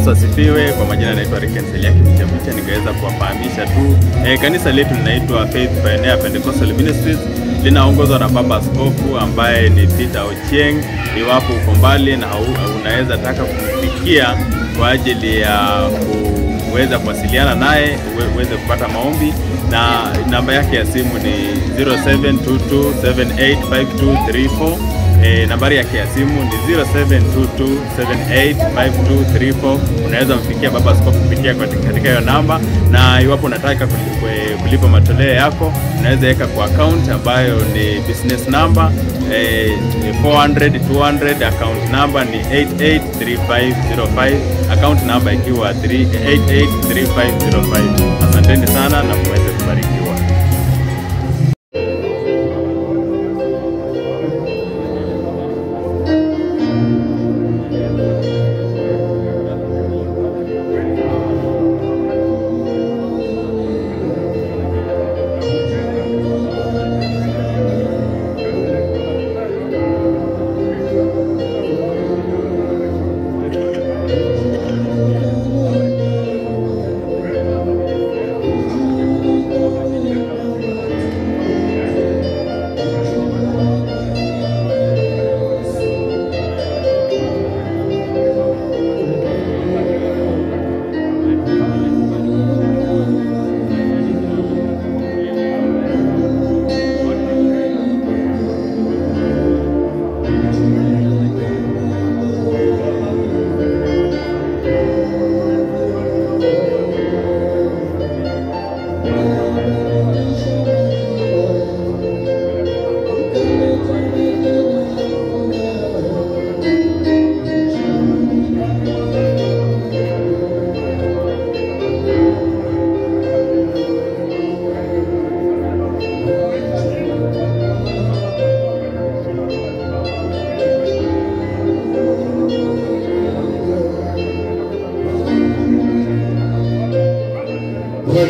Yesu asifiwe. Kwa majina naitwa Riken Seliaki Mchemuche. Ningeweza kuwafahamisha tu kanisa letu linaitwa Faith Pioneer Pentecostal Ministries. Linaongozwa na baba askofu ambaye ni Peter Ochieng. Iwapo uko mbali na unaweza taka kumfikia kwa ajili ya kuweza kuwasiliana naye, uweze kupata maombi, na namba yake ya simu ni 0722785234. Nambari yake ya simu ni 0722785234. Unaweza mfikia baba askofu kupitia katika hiyo namba, na iwapo unataka kulipa matoleo yako, unaweza weka kwa account ambayo ni business number 400-200, account number ni 883505, account number ikiwa 883505. Asanteni sana na muweze kubarikiwa.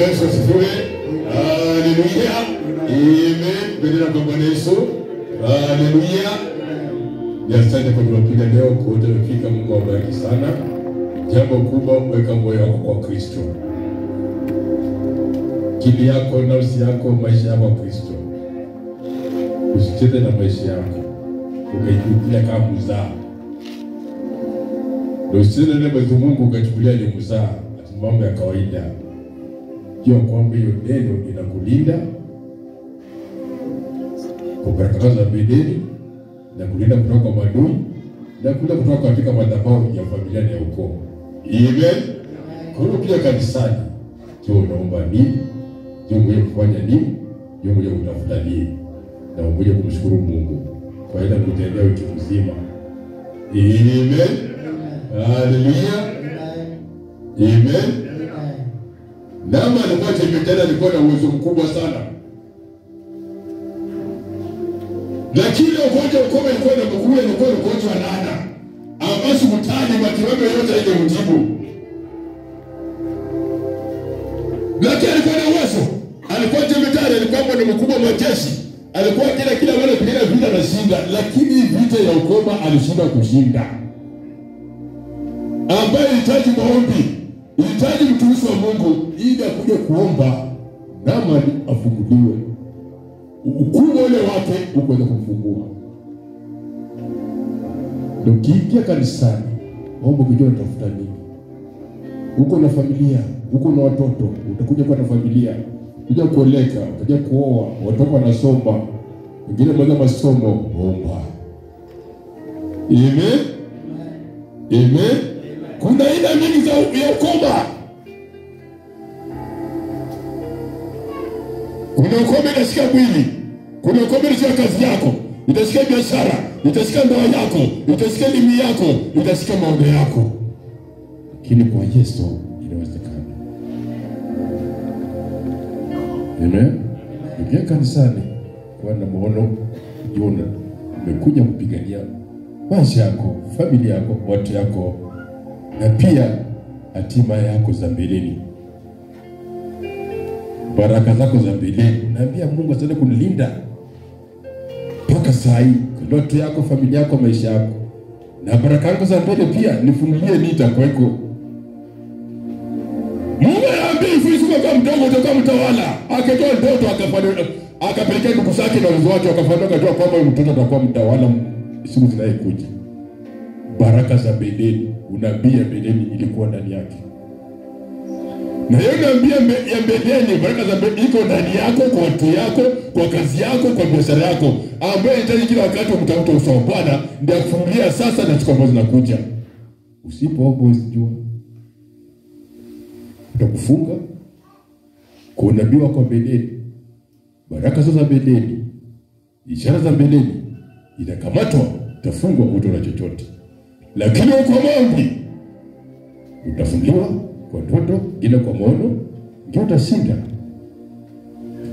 Yesu asifiwe. Haleluya. Amen. Bila Bwana Yesu. Haleluya. Asante kwa kupiga leo kote umefika. Mungu awabariki sana. Jambo kubwa, weka moyo wako kwa Kristo. Kili yako, nafsi yako, maisha yako kwa Kristo. Usicheze na maisha yako. Ukajichukulia kama mzaa. Usicheze na Mungu ukachukulia ni mzaa, mambo ya kawaida. Jua kwamba hiyo neno inakulinda kwa baraka za mbinguni, na kulinda kutoka kwa maadui, na kulinda kutoka katika madhabahu ya familia na ukoo. Amen. Kwa hiyo pia kanisani, je, unaomba nini? Je, unataka kufanya nini? Je, unataka kutafuta nini? Na unataka kumshukuru Mungu kwa ile kutendea wiki mzima. Amen. Haleluya. Amen. Nama alikuwa tembea, alikuwa na uwezo mkubwa sana. Lakini ugonjwa ukome alikuwa na mkuu, alikuwa ugonjwa laana. Ambasu mtani matibabu yote ile mtibu. Lakini alikuwa na uwezo. Alikuwa tembea, alikuwa ni mkubwa wa jeshi. Alikuwa kila mara pigana vita na shinda, lakini vita ya ukoma alishinda kushinda. Ambaye ilihitaji maombi, ilihitaji mtumishi wa Mungu ili akuje kuomba Naamani afunguliwe. Ukubwa ule wake ukaweza kumfungua. Ndio kiingia kanisani, omba kujua utafuta nini. Uko na familia, uko na watoto, utakuja kwa familia, utakuja kuoleka, utakuja kuoa, watoto wanasoma, wengine mwanzo masomo, omba. Amen. Amen. Kuna aina nyingi za ukoma. Kuna ukoma inashika mwili, kuna ukoma inashika kazi yako, itashika biashara, itashika ndoa yako, itashika elimu yako, itashika maono yako. Lakini kwa Yesu inawezekana. Amen. Ukienda kanisani kwa na maono, Jona umekuja kupigania maisha yako, familia yako, watu yako, na pia hatima yako za mbeleni, baraka zako za mbeleni. Naambia Mungu asante kunilinda mpaka saa hii, ndoto yako, familia yako, maisha yako, na baraka zako za mbele pia nifunulie nitakweko. akaambia ifisiku kwa mdogo utakuwa mtawala. Akatoa ndoto akapelekea ndugu zake na wazazi wake, wakafanya kujua kwamba mtoto atakuwa mtawala siku zinazokuja. Baraka za Bedeni, unabii ya Bedeni ilikuwa ndani yake. Na hiyo nabii ya Bedeni, baraka za Bedeni iko ndani yako, kwa watu yako, kwa kazi yako, kwa biashara yako, ambaye inahitaji kila wakati mtafuta uso wa Bwana ndio kufungulia sasa na siku ambazo zinakuja. Usipoomba usijua utakufunga. Kwa unabii wako Bedeni, baraka za Bedeni, ishara za Bedeni itakamatwa, utafungwa, utaona chochote. Lakini kwa maombi utafungiwa, kwa ndoto ile, kwa maono ndio utashinda.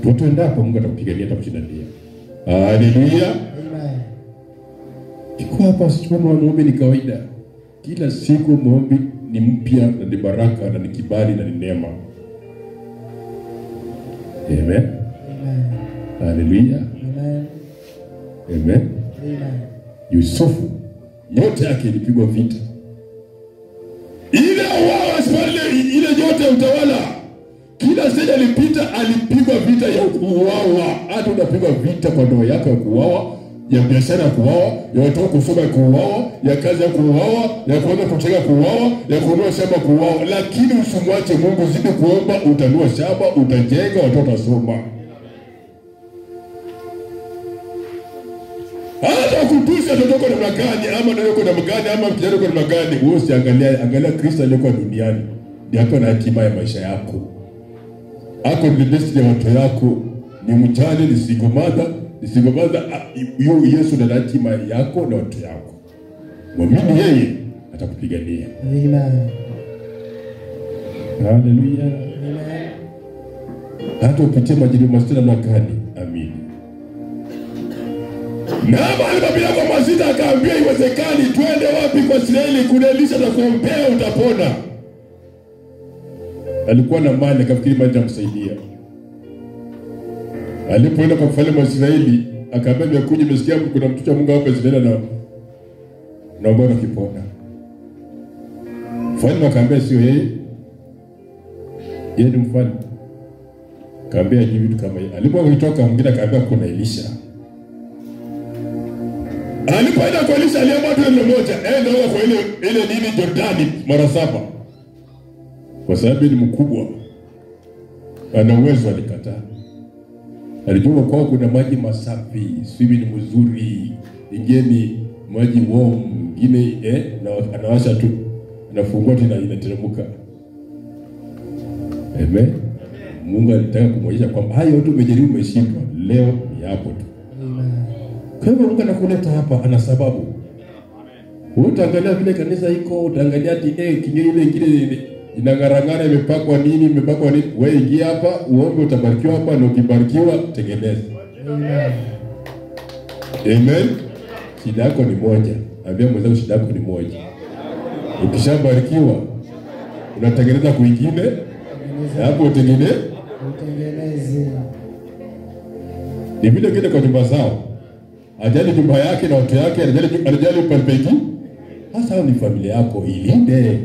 Toto endapo Mungu atakupigania, atakushinda ndio. Haleluya. Amen. Iko hapa siku maombi ni kawaida. Kila siku maombi ni mpya na ni baraka na ni kibali na ni neema. Amen. Amen. Haleluya. Amen. Amen. Amen. Yusufu yote yake ilipigwa vita. Ile ile yote ya utawala, kila stage alipigwa vita ya kuuawa. Hata unapigwa vita kwa ndoa yako ya kuuawa, ya biashara ya kuuawa, ya watoto kusoma kuuawa, ya kazi ya kuuawa, ya kuanza kucheka kuuawa, ya kununua shamba kuuawa. Lakini usimwache Mungu, zidi kuomba, utanunua shamba, utajenga, watoto wasoma. Hata kutusi atatoka namna gani, ama ndio yuko namna gani, ama kijana yuko namna gani, wewe usiangalia Kristo aliyekuwa duniani. Ndiye ako na hatima ya maisha yako. Ako ni destiny ya watu yako. Ni mchane, ni single mother, Yesu na hatima yako na watu yako. Mwamini yeye, atakupigania. Amen. Haleluya. Amen. Hata upitie majaribu mazito namna gani, amini. Na alipopita kwa mazita akaambia iwezekani, twende wapi kwa Israeli, kuna Elisha na kuombea utapona. Alikuwa na mali, akafikiri mali itamsaidia. Alipoenda kwa mfalme wa Israeli, akaambia nimekuja, nimesikia kuna mtu wa Mungu hapa Israeli na naomba ukipona. Mfalme akaambia sio yeye. Yeye ni mfalme. Akaambia hivi vitu kama hivi. Alipotoka mwingine akaambia kuna Elisha. Alipoenda kwa Elisha aliamua tu neno moja, enda kwa ile nini Jordani mara 7. Kwa sababu ni mkubwa, ana uwezo, alikataa. Alijua kwao kuna maji masafi, swimming ni mzuri, ingeni maji warm, ingine na anawasha tu, anafungua tena inateremka. Amen. Mungu alitaka kumwonyesha kwamba hayo yote umejaribu, umeshindwa, leo ni hapo tu. Amen. Kwa hivyo Mungu anakuleta hapa, ana sababu. Amen. Utaangalia vile kanisa iko, utaangalia ati kinyo ile ingine inagaragara imepakwa nini, wewe ingia hapa, uombe, utabarikiwa hapa, na ukibarikiwa tengeneza. Amen. Amen. Shida yako ni moja. Ambia mwenzako shida yako ni moja. Ukishabarikiwa unatengeneza kwingine, hapo utengeneze. Ni vile kile kwa nyumba zao. Ajali nyumba yake na watu yake, anajali palpeki. Hasa ni familia yako ilinde.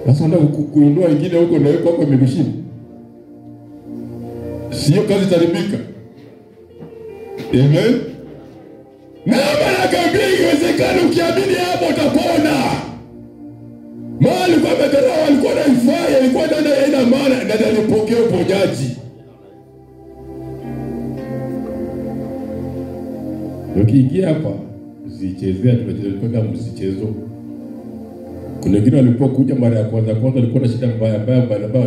Sasa unataka kuinua wengine huko na wako hapo migushini. Sio kazi taribika. Amen. Na baraka mbili iwezekana, ukiamini hapo utapona. Mali kwa madharau walikuwa na ifaya, ilikuwa ndani ya ina maana na alipokea uponyaji. Ukiingia hapa usichezea, tunacheza kama msichezo. Kuna wengine walipokuja mara ya kwanza walikuwa na shida mbaya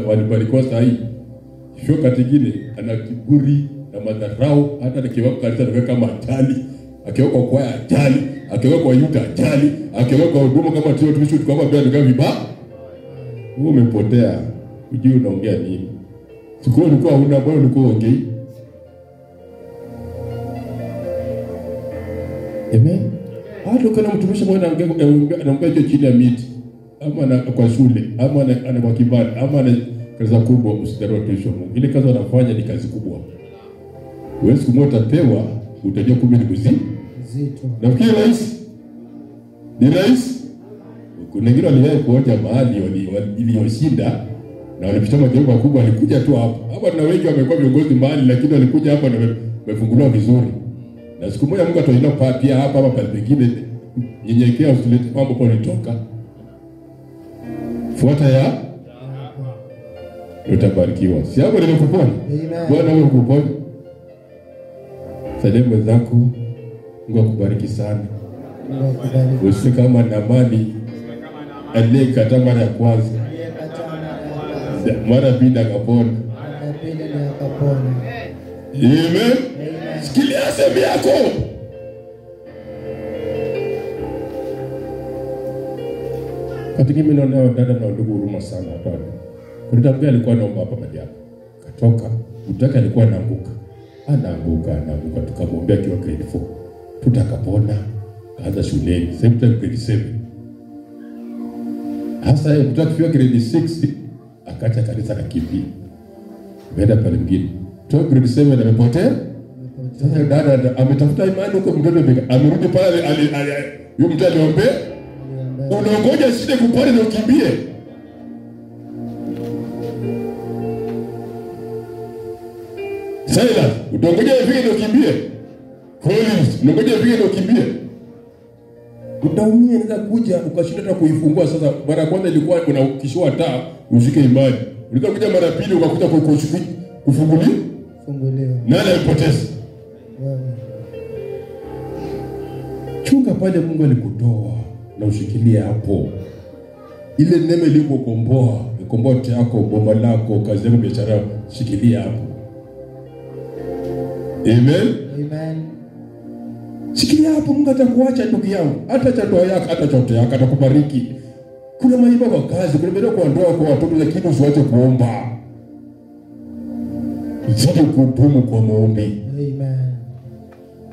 walibarikiwa sahihi. Sio katigine ana kiburi na madharau, hata nikiweka kanisa niweka kama hatali, akiweka kwa hatali, akiweka kwa yuta hatali, akiweka kwa huduma kama tio tumisho kama bila ndio vibaya. Wewe umepotea. Ujui unaongea nini? Sikuwa ulikuwa huna bwana, ulikuwa ongei. Amen. Hata kana mtumishi mmoja anaongea chini ya miti, ama kwa shule, ama ana kwa kibali, ama ana kazi kubwa, usidharau tuisho Mungu. Ile kazi anafanya ni kazi kubwa. Wewe siku moja utapewa, utajua kumbe ni mzito. Nafikiri ni rahisi. Kuna wengine waliwahi kuoja mahali iliyoshinda, Na walipita majengo makubwa, alikuja tu hapa. Hapa na wengi wamekuwa viongozi mahali, lakini walikuja hapa na wamefunguliwa vizuri. Na siku moja Mungu atainua pia hapa pale pengine, nyenyekea usilete mambo kwa nitoka. Fuata ya utabarikiwa. Si hapo nimekupona? Bwana wewe ukupone. Salamu zako. Mungu akubariki sana. Usije kama Naamani aliyekataa mara ya kwanza. Mara pili akapona. Amen. Sikilia sema yako. Katika mimi naona dada na ndugu huruma sana hapa. Kunitambia alikuwa anaomba hapa baada yako. Katoka, mtaka alikuwa anaanguka. Anaanguka tukamwombea kiwa grade 4. Tutakapona. Kaanza shuleni, sasa grade 7. Hasa yeye mtaka kiwa grade 6 akacha kanisa na kipi. Baada pale mwingine. Toka grade 7 amepotea. Sasa dada ametafuta imani huko mtoto amerudi pale yule mtu aliombea. Unaongoja sije kupona na ukimbie. Silas, utongoja ifike ndio kimbie. Collins, unangoja ifike ndio kimbie. Utaumia, inaweza kuja ukashinda hata kuifungua. Sasa mara kwanza ilikuwa unakishwa taa ushike imani. Unaweza kuja mara pili ukakuja kufunguliwa. Nani alipoteza? Chunga pale Mungu alikutoa na ushikilie hapo. Ile neema ilikukomboa, ikomboa yako, bomba lako, kazi yako, biashara yako, shikilia hapo. Amen. Amen. Shikilia hapo, Mungu atakuacha ndugu yangu. Hata cha ndoa yako, hata chote yako atakubariki. Kuna maiba kwa kazi, kuna mbele kwa ndoa, kwa watoto, lakini usiache kuomba. Zidi kudumu kwa maombi. Amen.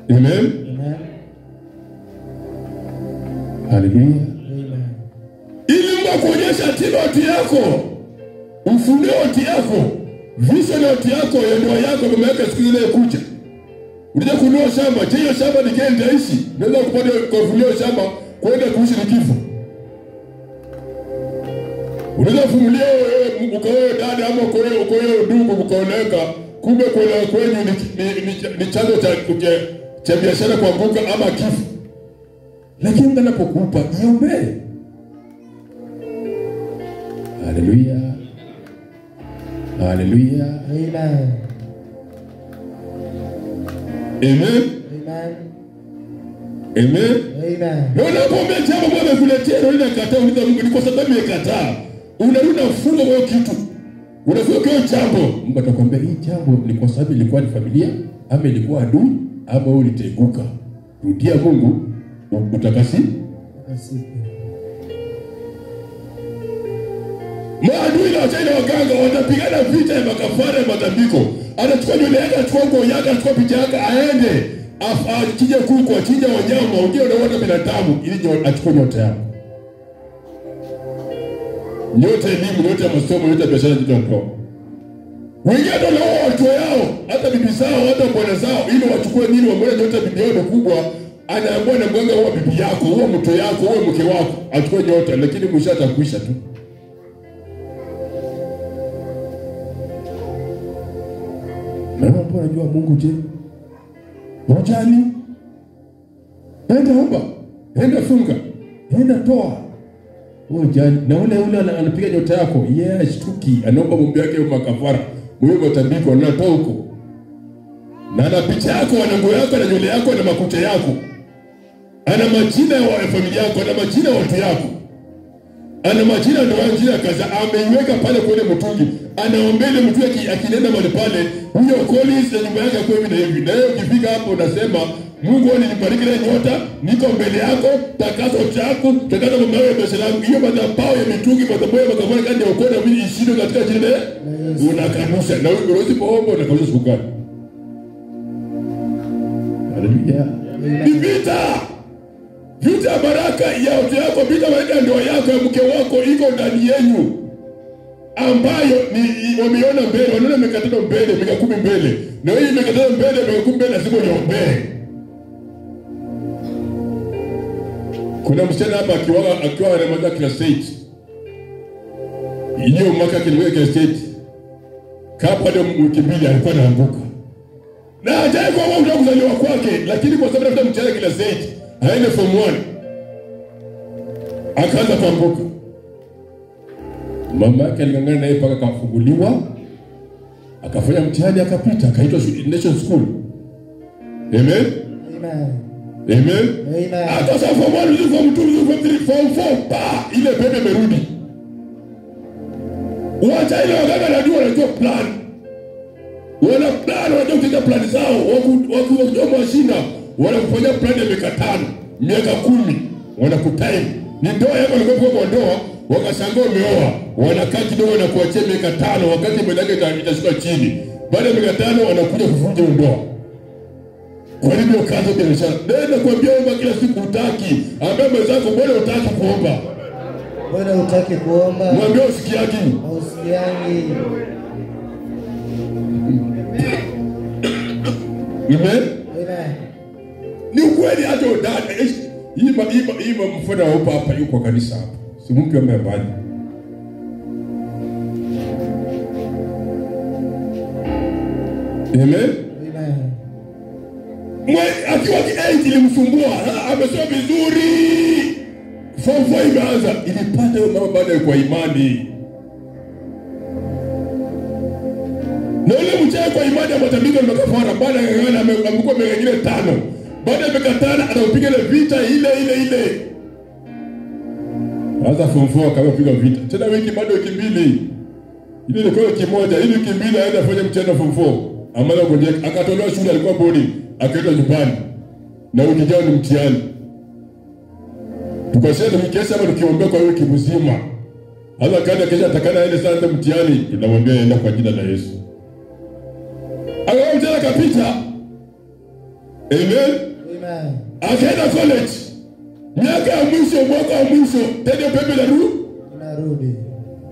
Amen. Amen. Hallelujah. Amen. Ili Mungu kuonyesha tiloti yako, ufunuoti yako, vision yako ya ndoa yako mama yake siku ile kuja. Unataka kununua shamba, hiyo shamba ni kile ndaishi. Naweza kupata kufunua shamba kwenda kuishi ni kifo. Unaweza kufungulia ukaoe dada ama ukoe ndugu ukaoneka, kumbe kwenye ni chanzo cha biashara kuanguka ama kifo. Lakini Mungu anapokupa iombe. Hallelujah. Hallelujah. Amen. Amen. Amen. Amen. Amen. Leo unapombea jambo Bwana amekuletea na unakataa, uliza Mungu ni kwa sababu nimekataa. Unarudi funga hiyo kitu. Unafunga hiyo jambo. Mungu atakwambia hii jambo ni kwa sababu ilikuwa ni familia ama ilikuwa adui ama uliteguka. Rudia Mungu utakasi. Maadui na wachaina waganga watapigana vita ya makafara ya matambiko. Anachukua nywele yake, anachukua nguo yake, anachukua picha yake aende. Akija kuku, achinja wanyama, ongea na watu binadamu ili achukue nyota yako. Nyota elimu, nyota masomo, nyota biashara, nyota ndoa. Wengine ndio watu yao, hata bibi zao, hata bwana zao ili wachukue nini wamwone nyota bibi yao kubwa. Anaambia na mganga huwa bibi yako, huwa mtu yako, huwa mke wako, achukue nyota lakini mwisho atakuisha tu. Na hapo unajua Mungu je? Unajali? Enda omba, enda funga, enda toa. Unajali? Na ule anapiga nyota yako, yeye ashtuki, anaomba Mungu yake kwa kafara. Wewe matambiko anatoa huko. Na ana picha yako, ana nguo yako, na nywele yako, na makucha yako. Ana majina ya familia yako, ana majina ya watu yako. Ana majina ndio anjia kaza ameiweka pale kwenye mtungi. Anaombele mtu akinenda mahali pale, huyo Collins na nyumba yake kwa hivi na hivi. Na hiyo ukifika hapo unasema, Mungu nibariki na nyota, niko mbele yako, takaso chako, takaso mama wewe biashara yangu. Hiyo madhabahu ya mitungi, madhabahu ya makafara kadi ya ukona mimi ishindo katika jina la unakanusha. Na wewe usipoomba unakanusha sukari. Hallelujah. Ni vita. Vita baraka ya watu yako, vita waenda ndoa yako ya mke wako iko ndani yenu. Ambayo ni wameona mbele, wanaona mikatano mbele, miaka 10 mbele. Na hii mikatano mbele, miaka 10 mbele lazima uombe. Kuna msichana hapa akiwa anamaliza class 8. Hiyo mwaka kiliweka state. Kapa ndio wiki mbili alikuwa anaanguka. Na hajai kwa wao ndio kuzaliwa kwake, lakini kwa sababu anataka mchana kila state, aende form 1. Akaanza kuanguka. Mama yake alingangana naye mpaka akafunguliwa. Akafanya mtihani akapita, akaitwa Nation School. Amen. Amen. Amen. Amen. Akasema form 1, form 2, form 3, form 4, pa ile pepe merudi. Wacha ile waganga najua wanajua plan. Wana plan, wanajua kutenga plan zao. Wakujua mashina, wanakufanya plan ya miaka 5, miaka 10. Wanakutime. Ni ndoa yako ilikuwa kwa ndoa, wakashangaa umeoa. Wanakaa kidogo na kuachia miaka 5 wakati mwenake itashuka chini. Baada ya miaka 5 wanakuja kuvunja ndoa. Kwa hivyo kazi ya biashara. Nenda kuambia omba kila siku utaki. Ambia mwenzako mbona utaki kuomba? Mbona utaki kuomba? Mwambie usikiaki. Usikiangi. Amen. Amen. Ni ukweli hata udada. Ima mfano hapa hapa yuko kanisa hapa. Si mtu ambaye mbali. Amen. Akiwa 8 ilimsumbua, amesoma vizuri. Form 4 imeanza, ilipata hiyo mama baada ya kwa imani. Na ule mchana kwa imani ametabika na kafara baada ya ngana amekuwa mengine 5. Baada ya miaka 5 anapiga ile vita ile. Sasa form 4 akapiga vita. Tena wiki bado wiki mbili. Ile ilikuwa wiki moja, ile wiki mbili aenda afanye mtihani form 4. Amana ngoje akatolewa shule alikuwa boarding. Akaenda nyumbani na wiki jao ni mtihani. Tukasema tukikesha ama tukiombea kwa wiki mzima. Hata kana kesha atakana aende sana mtihani, tunamwambia aenda kwa jina la Yesu. Akawa mtihani kapita. Amen. Amen. Akaenda college. Mwaka wa mwisho, tena pepe narudi.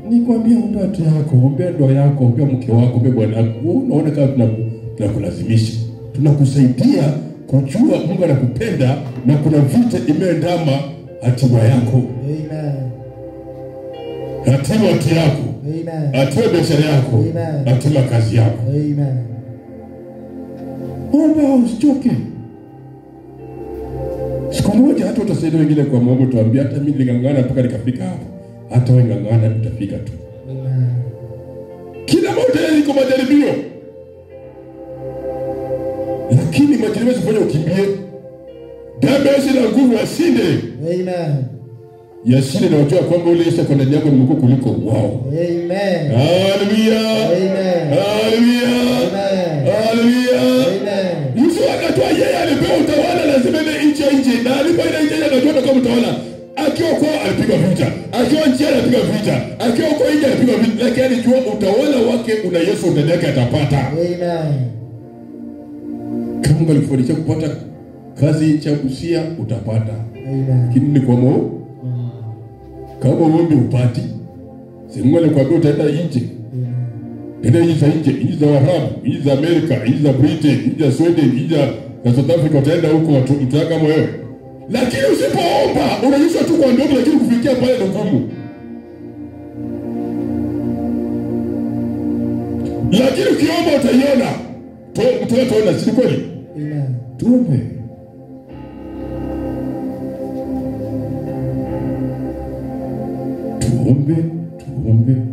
Nikwambia omba watu yako, ombea ndoa yako, ombea mke wako, ombea bwana wako. Unaona kama tunakulazimisha. Tunakusaidia kujua Mungu anakupenda na kuna vita imeandama hatima yako. Amen. Hatima yako. Amen. Hatima biashara yako. Amen. Hatima kazi yako. Amen. Omba usichoke. Siku moja hata utasaidia wengine kwa Mungu, tuambia hata mimi nilingangana mpaka nikafika hapo. Hata wewe ngangana utafika tu. Amen. Kila mmoja liko majaribio. Lakini majaribio sifanye ukimbie. Damu na nguvu asinde. Amen. Yashinde na wajua kwamba ule Yesu kwa ndani yako ni mkuu kuliko wao. Amen. Haleluya. Amen. Haleluya. Amen. Haleluya. Amen. Yesu akatoa yeye alipewa utawala lazima ile nje na alipoenda nje akatoa kama utawala. Akiwa kwa alipiga vita. Akiwa nje alipiga vita. Akiwa kwa nje alipiga vita. Lakini alijua utawala wake una Yesu ndani yake atapata. Amen. Kama alifundisha kupata kazi cha kusia utapata. Amen. Lakini ni kwa Mungu. Kama uombe upati, Mungu anakuambia utaenda nje. Enda nchi za Waarabu, nchi za Amerika, nchi za Britain, nchi za Sweden, nchi za South Africa, utaenda huko utaka kama wewe. Lakini usipoomba, unaishwa tu kwa ndoto lakini kufikia pale ni ngumu. Lakini ukiomba utaiona. Tuona si kweli? Amen. Tuombe.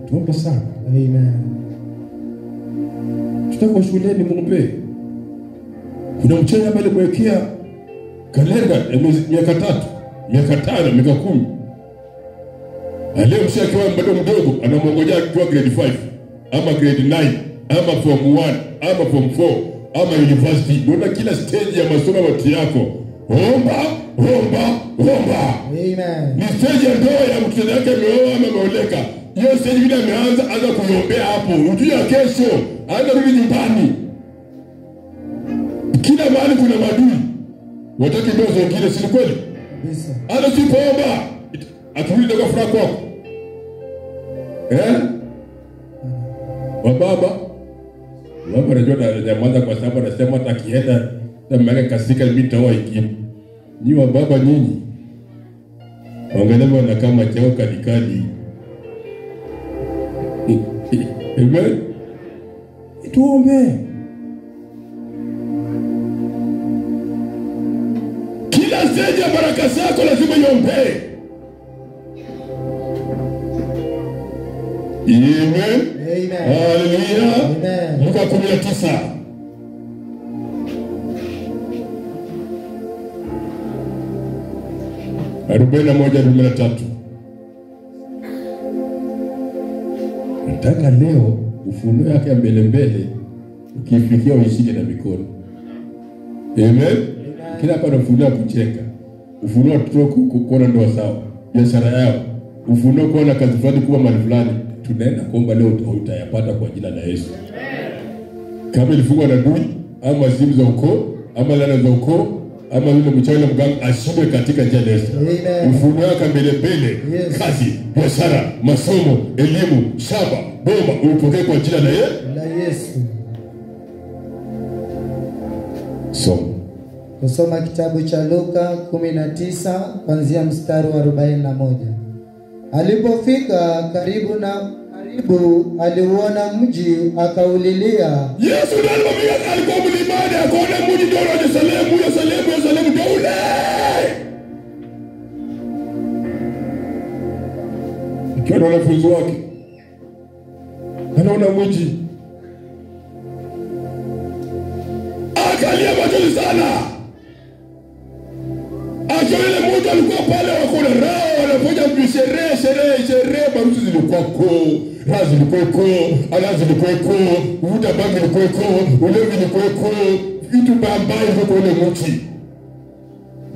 Tuombe sana. Amen. Tutako shuleni muombe. Kuna mchana ambaye alimwekea kalenda ya miaka 3, miaka 5, miaka 10. Aliyemshia akiwa bado mdogo anamwongojea akiwa grade 5 ama grade 9 ama form 1 ama form 4 ama university. Ndio kila stage ya masomo yako. Omba. Amen. Ni stage ya ndoa ya mtoto wake ameoa ama ameoleka. Hiyo stage vile ameanza kuiombea hapo. Ujue kesho anza rudi nyumbani. Kila mahali kuna maadui. Wataki ndoa zingine si kweli? Kabisa. Hata usipoomba aturudi kwa furaha kwako. Baba anajua ananyamaza kwa sababu anasema hata kienda mama kasika mimi nitaoa ingine. Ni wa baba nyinyi. Wangelema na kama chao kadikadi. Amen. Tuombe. Kila stage ya baraka zako lazima iombe. Amen. Amen. Hallelujah. Amen. Luka 19. Arobaini na tatu. Nataka leo ufunuo yake ya mbele ukifikia uishike na mikono. Amen. Kila hapa unafunuo kucheka. Ufunuo kuona ndoa sawa. Biashara yao. Ufunuo kuona kazi fulani kuwa mali fulani. Tunaenda kuomba leo utayapata kwa jina la Yesu. Kama ilifungwa na adui ama simu za ukoo ama laana za ukoo ama yule mchawi na mganga ashinde katika jina la Yesu. Ufunuo wake mbele, yes. Kazi, biashara, masomo, elimu, shamba, boma upokee kwa jina la Yesu. Kusoma kitabu cha Luka 19 kuanzia mstari wa 41. Alipofika karibu aliuona mji akaulilia. Yesu alikuwa mlimani akaona mji ndio Yerusalemu ndio ule. Ikiwa wanafunzi wake anaona mji akalia machozi sana. Akiona mji alikuwa pale wako na raha wanapoja sherehe barusi zilikuwako. Razi likuweko, alazi likuweko, uvuta bangi likuweko, ulevi likuweko, vitu bambaye huko ule mchi.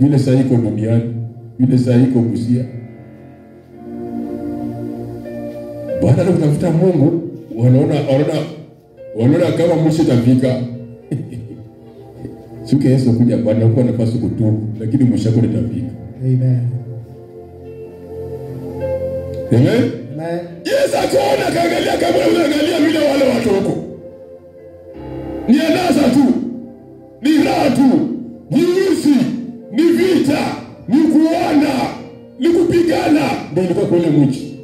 Vile saa iko duniani, vile saa iko Busia. Baada ya kutafuta Mungu, wanaona kama mwisho utafika. Siku Yesu kuja bwana kwa nafasi kutubu, lakini mwisho wako utafika. Amen. Amen. Yesu akaona kaangalia kama unaangalia vile wale watu huko. Ni anasa tu. Ni raha tu. Ni usi, ni vita, ni kuona, ni kupigana. Ndio ilikuwa kule mji.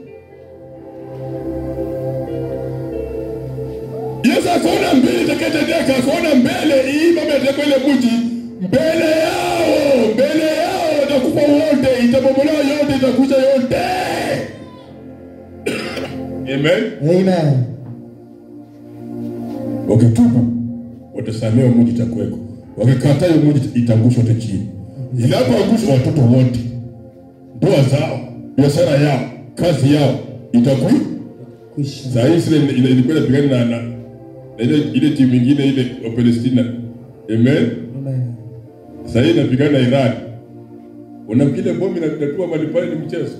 Yesu akaona mbele teketeka, akaona mbele hii mama yataka ile mji. Mbele yao watakufa wote, itabomolewa yote, itakuja yote. Amen. Wakitubu watasamehewa, mji itakuweko. Wakikataa mji itangushwa hata chini. Inapoangushwa watoto wote, ndoa zao, biashara yao, kazi yao itakwisha. Sasa Israeli ilikuwa inapigana na ile timu nyingine ile wa Palestina. Amen. Sasa inapigana na Iran. Unafikiri bomu inatua mahali pale ni mchezo?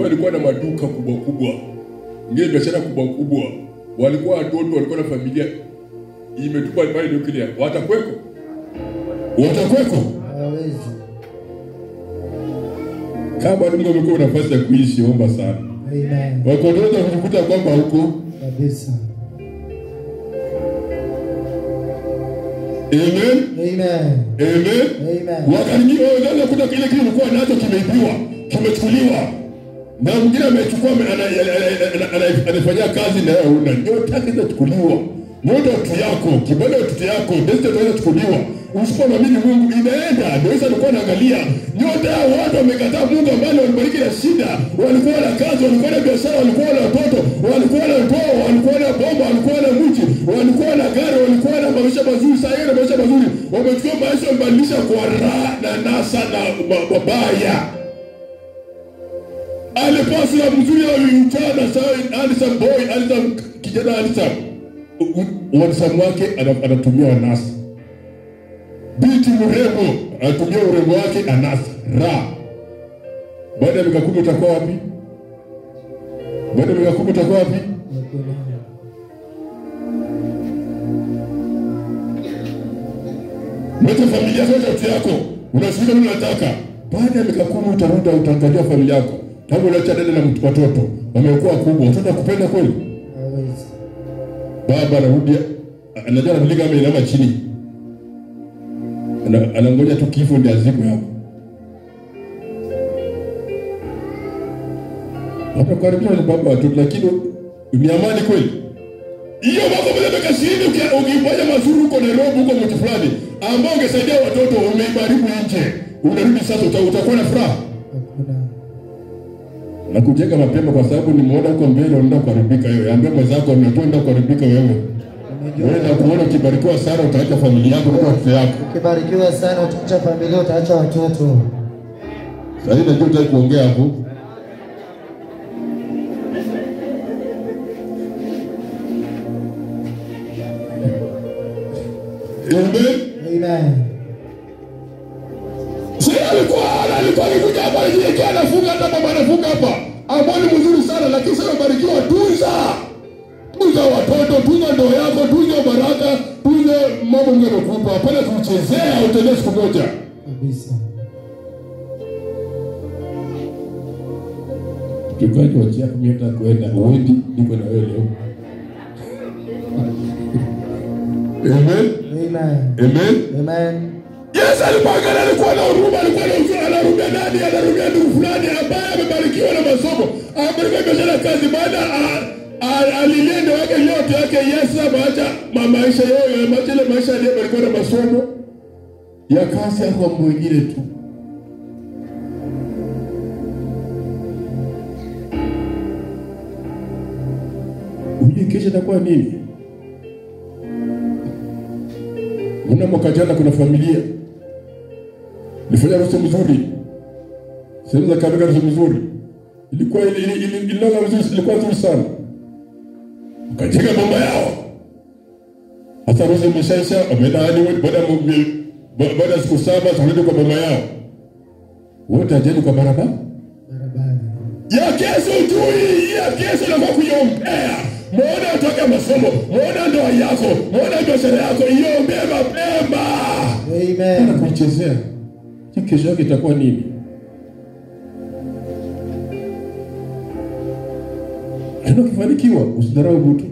Walikuwa na maduka kubwa. Ngine biashara kubwa. Walikuwa watoto, walikuwa na familia. Imetupa pale nuclear. Watakweko? Hawezi. Kama Mungu amekuwa nafasi ya kuishi, omba sana. Amen. Wakondoza kujikuta kwamba huko kabisa. Amen. Wakati wao kuta kile kilikuwa nacho kimeibiwa, kimechukuliwa. Na mwingine amechukua anafanya kazi na wewe una nyota yake inachukuliwa. Nyota yako, kibali yako, destiny inachukuliwa. Usipomwamini Mungu inaenda. Ndio alikuwa anaangalia nyota ya watu wamekataa Mungu ambao walibariki na shida. Walikuwa na kazi, walikuwa na biashara, walikuwa na watoto, walikuwa na ndoa, walikuwa na bomba, walikuwa na mji, walikuwa na gari, walikuwa na maisha mazuri, sasa hiyo maisha mazuri. Wamechukua maisha mbadilisha kwa raha na nasa na mabaya. Alipaswa mzuri wa mchana sawa, alisam boy, alisam kijana, alisam wake anatumia nasa. Binti mrembo anatumia urembo wake anasa ra. Baada ya miaka 10 utakuwa wapi? Mwacha familia zote yako. Unasikia unataka. Baada ya miaka 10 utarudi utaangalia familia yako. Tangu unaacha dada na watoto wamekuwa kubwa, watoto kupenda kweli? Hawezi. Baba anarudi anajua anapeleka amenama chini. Anangoja tu kifo ndio aziko yako. Watakaribia ni baba watoto, lakini ni amani kweli. Hiyo mambo bila bekashini ukifanya mazuri huko Nairobi huko mtu fulani ambao ungesaidia watoto umeibaribu nje. Unarudi sasa utakuwa na furaha. Na kujenga mapema kwa sababu nimeona huko mbele unaenda kuharibika wewe. Ambia mwenzako unakwenda kuharibika wewe. Wewe na kuona ukibarikiwa sana utaacha familia yako na watoto wako. Ukibarikiwa sana utaacha familia, utaacha watoto. Sasa ndio tunataka kuongea hapo. Amen. Sasa alikuwa kuja hapa yeye anafunga hata mama anafunga hapa. Amani mzuri sana lakini sasa barikiwa tunza watoto, tunza ndoa yako, tunza baraka, tunza mambo mnayokupa. Hapana kuchezea utendee siku moja. Kabisa. Tukaje wachia kumeta kwenda uwendi niko na wewe leo. Amen. Amen. Amen. Amen. Yesu alikuwa na huruma, alikuwa na uzuri, anarumia nani? Anarumia ndugu fulani ambaye amebarikiwa na masomo, amebarikiwa biashara, kazi, baada alilinda wake yote yake. Yesu ameacha maisha yao, maisha aliyobarikiwa na masomo ya kazi yako mwingine tu. Uje kesho itakuwa nini? Kuna mwaka jana kuna familia nilifanya harusi mzuri. Sema kabla harusi mzuri. Ilikuwa ilikuwa nzuri sana. Kajenga bomba yao. Hata harusi imeshaisha, wameenda hadi baada ya siku 7 turudi kwa bomba yao. Wote ajeni kwa barabara. Ya kesho ujui, ya kesho na kwa kuiombea. Muone utoke masomo, muone ndoa yako, muone biashara yako, iombee mapema. Amen. Na kuichezea. Kesho yake itakuwa nini? Ndio kufanikiwa, usidharau mtu.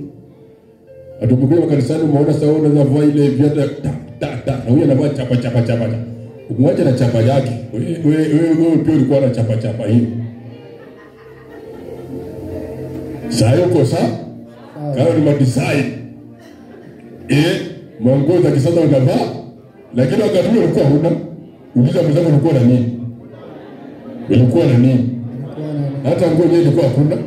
Atupokuja kanisani umeona sawa unaweza vaa ile viatu na huyo anavaa chapa. Umwache na chapa yake. Wewe pia ulikuwa na chapa hii. Sasa yuko sawa? Kama ni madesign. Manguo za kisasa unavaa, lakini wakati ule ulikuwa huna. Uliza mzangu ulikuwa na nini? Ulikuwa na nini? Hata nguo yenyewe ilikuwa hakuna.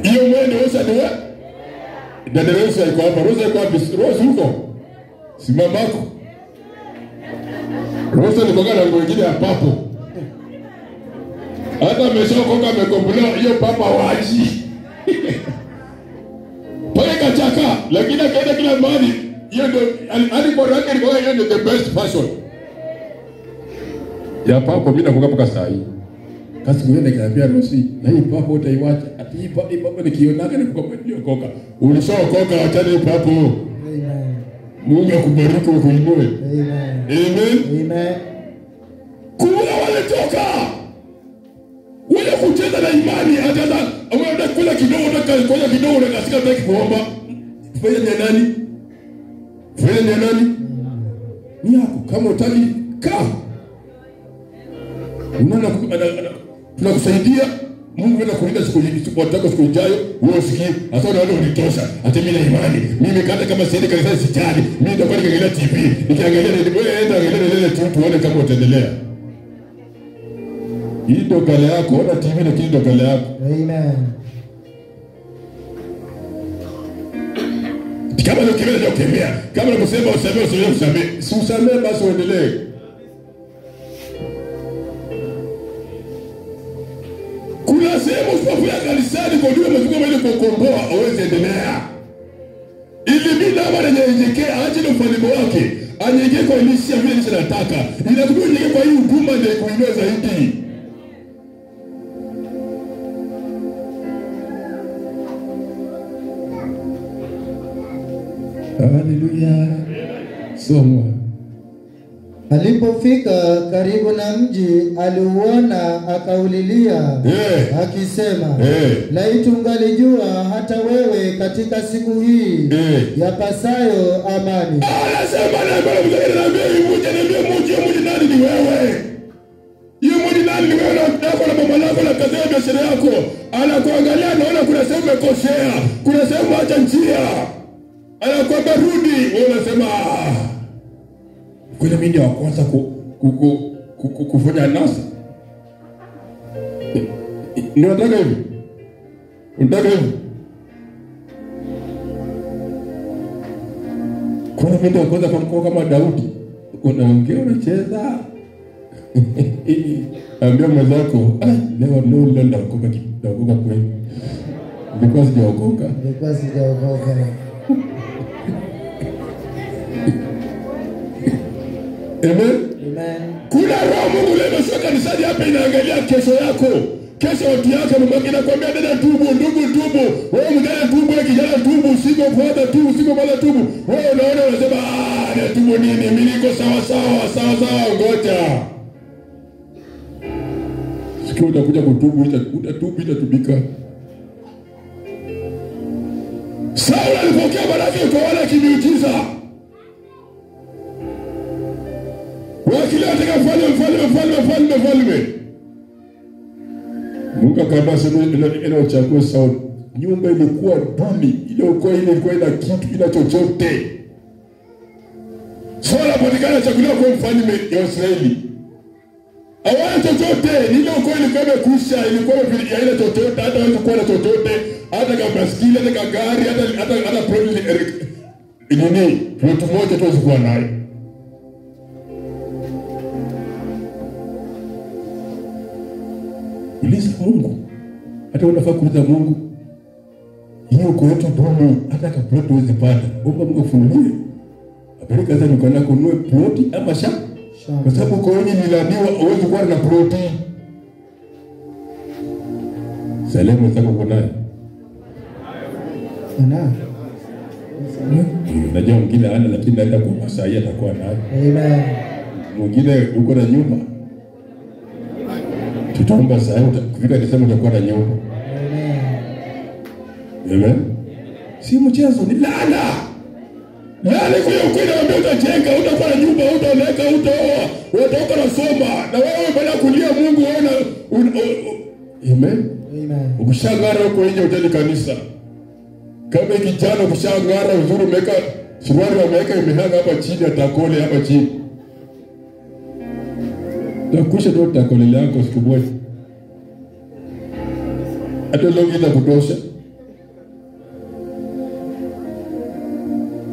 Hiyo mwende wosa ni wewe? Dada Rosa iko hapa. Rosa iko hapa. Rosa huko. Simamako. Rosa ni kwa nguo nyingine ya papo. Hata ameshaokoka amekombolewa hiyo papa waji. Pale kachaka, lakini akaenda kila mahali. Hiyo ndio alikuwa rake ilikuwa hiyo ndio the best fashion. Ya papo mimi nakuka mpaka saa hii. Kasi kuenda kaambia Rosi, na hii papo utaiwacha. Ati hii papo nikiona gani kukoka. Ulishaokoka acha hii papo. Amen. Mungu akubariki ukuinue. Amen. Amen. Amen. Kumbuka walitoka. Wewe kucheza na imani hata wewe kula kidogo unakula kidogo unakasikia unataka kuomba. Fanya ni nani? Fanya ni nani? Ni yako kama utaki kaa. Unaona tunakusaidia Mungu anakulinda siku wataka siku ijayo wewe usikie hata unaona unitosha hata mimi na imani mimi kata kama siende kanisa sijali mimi ndio kwani kaangalia TV nikiangalia wewe enda angalia ile tu tuone kama utaendelea. Hii ndio kale yako, ona TV na kindo kale yako. Amen. Kama leo kimela ndio kemea, kama unasema usamee, si usamee basi uendelee. Kuna sehemu usipokuja kanisani kwa ndio umechukua ile kukomboa hauwezi endelea. Ili bila baba nyenyekea aache ufalme wake, anyekee kwa Elisha vile Elisha anataka. Inatumia nyekee kwa hii huduma ndio kuinua zaidi. Hallelujah. Soma. Alipofika karibu na mji aliuona, akaulilia akisema, laiti ungalijua hata wewe katika siku hii yapasayo amani. Anasema na Bwana mzee mji nani ni wewe? Hiyo mji nani ni wewe? Na mama lako na kazi ya biashara yako anakuangalia, naona kuna sehemu umekosea, kuna sehemu acha njia, anakuambia rudi, wewe unasema kuna mimi ndio kwanza kufanya nasa. Ndio nataka hivi. Unataka hivi. Kuna mimi ndio kwanza kama Daudi. Unaongea unacheza. Ambia mwenzako, leo ndaokoka kweli. Because sijaokoka. Amen. Kuna roho Mungu leo sio kanisani hapa inaangalia kesho yako. Kesho watu yako mwingine anakuambia dada tubu, ndugu tubu. Wewe mjana tubu, kijana tubu, usigo kwenda tubu, usigo mala tubu. Wewe unaona unasema na tubu nini? Mimi niko sawa ngoja. Siku utakuja kutubu, itatubika. Sauli alipokea baraka kwa kimiujiza. Wakila ataka mfalme. Mungu akaambia sema ile uchague Sauli. Nyumba ilikuwa duni, ile ilikuwa ina kitu ina chochote. Sauli alipotikana chakula kwa mfalme wa Israeli. Hawana chochote, ile ilikuwa imekusha, ilikuwa ya ile chochote, hata watu kwa chochote, hata kama baskeli, hata gari, hata produce nini, mtu mmoja tu asikuwa naye. Uliza Mungu. Hata unafaa kuuliza Mungu. Hiyo kwa yetu dumu, hata kama plot uzipata, omba Mungu afunulie. Apeleka sasa mkono kununue ploti ama shamba. Kwa sababu kwa nini nilaniwa uweze kuwa na ploti? Salemu sasa uko naye. Najua mwingine ana lakini naenda kwa Masai atakuwa naye. Amen. Mwingine uko na nyumba. Tutaomba sasa kufika Desemba utakuwa na nyumba. Amen. Si mchezo, ni laana. Laana kwa kweli ambaye utajenga, utakuwa na nyumba, utaoleka, utaoa, utaoka na soma. Na wewe baada kulia Mungu wewe Amen. Ukishangara huko nje utali kanisa. Kama kijana ukishangara uzuri umeka suruali wameweka imehanga hapa chini atakole hapa chini. Takusha ndio takole lako siku moja. Hata longi za kutosha.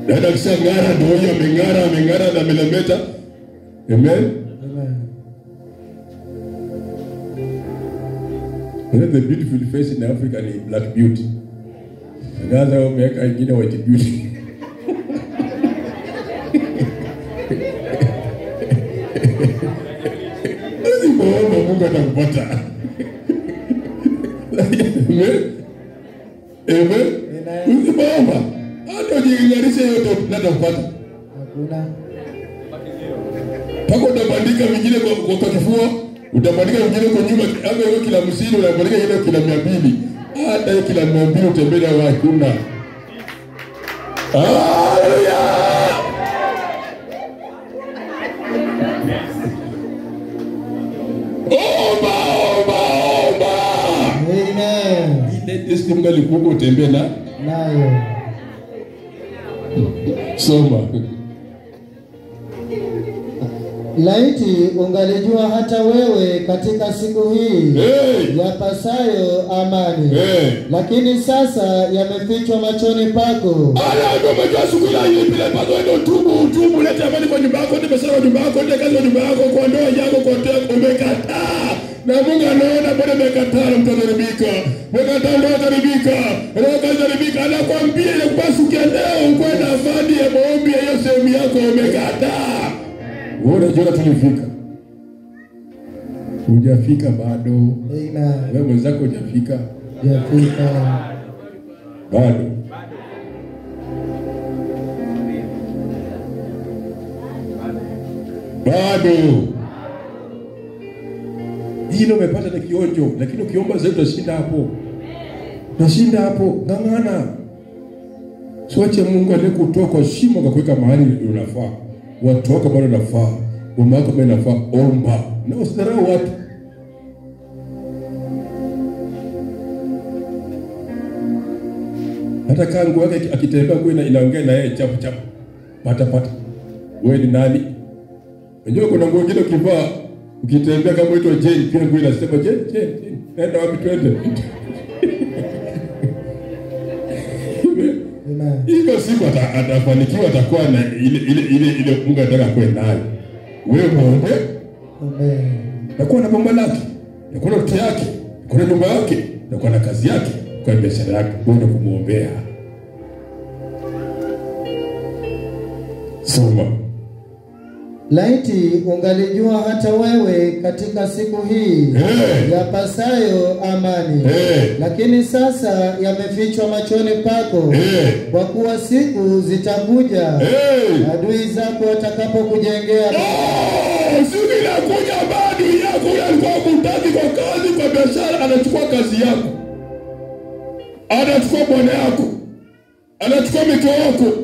Dada kishangara ndio hiyo amengara na milimeta. Amen. The beautiful face in Africa is black beauty. Gaza wameweka ingine white beauty. Mungu atakupata. Amen. Usibaomba. Hata jingarisha yote utakupata. Hakuna. Pako utabandika vingine kwa kifua, utabandika vingine kwa nyuma, hapo hiyo kila msini unabandika ile kila 200. Hata hiyo kila 200 utembea wa hakuna. Haleluya. Omba. Amen. Ile testimony alikuwa utembea nayo. Soma. Laiti ungalijua hata wewe katika siku hii yapasayo amani. Lakini sasa yamefichwa machoni pako. Ndio umejua siku ile bila bado ndio tubu leta amani kwa nyumba yako, nimesema nyumba yako, ndio kazi ya nyumba yako, kwa ndoa yako, kwa tendo umekataa. Na Mungu anaona bado umekataa, mtaharibika. Umekataa ndio utaribika. Ndio kazi utaribika, anakuambia ile basi ukiendea kwenda afadi ya maombi hiyo sehemu yako umekataa. Wewe unajua tulifika. Hujafika bado. Amen. Wewe mwenzako hujafika. Hujafika. Bado. Bado. Hilo umepata na kionjo, lakini ukiomba zaidi utashinda hapo. Utashinda hapo, ng'ang'ana. Siwache Mungu aliyekutoa kwa shimo akakuweka mahali unafaa. Watu wako bado unafaa. Mama yako bado unafaa. Omba. Na usidharau watu. Hata kangu wake akitembea kwa inaongea na yeye chapu chapu. Pata. Wewe ni nani? Unajua kuna nguo nyingine ukivaa ukitembea kama uitwa Jane pia nguo inasema Jane. Nenda wapi twende? Hiyo siku atafanikiwa, atakuwa na ile Mungu anataka kuwe nayo. Wewe muombe. Amen. Nakuwa na bomba lake, nakuwa na mtu yake, nakuwa na nyumba yake, nakuwa na kazi yake, kwa biashara yake, wewe kumuombea. Soma. Laiti ungalijua hata wewe katika siku hii yapasayo amani. Lakini sasa yamefichwa machoni pako. Kwa kuwa siku zitakuja adui zako watakapokujengea. Siku inakuja adui yako alikuwa kutaki kwa kazi, kwa biashara, anachukua kazi yako. Anachukua bwana yako. Anachukua mke wako.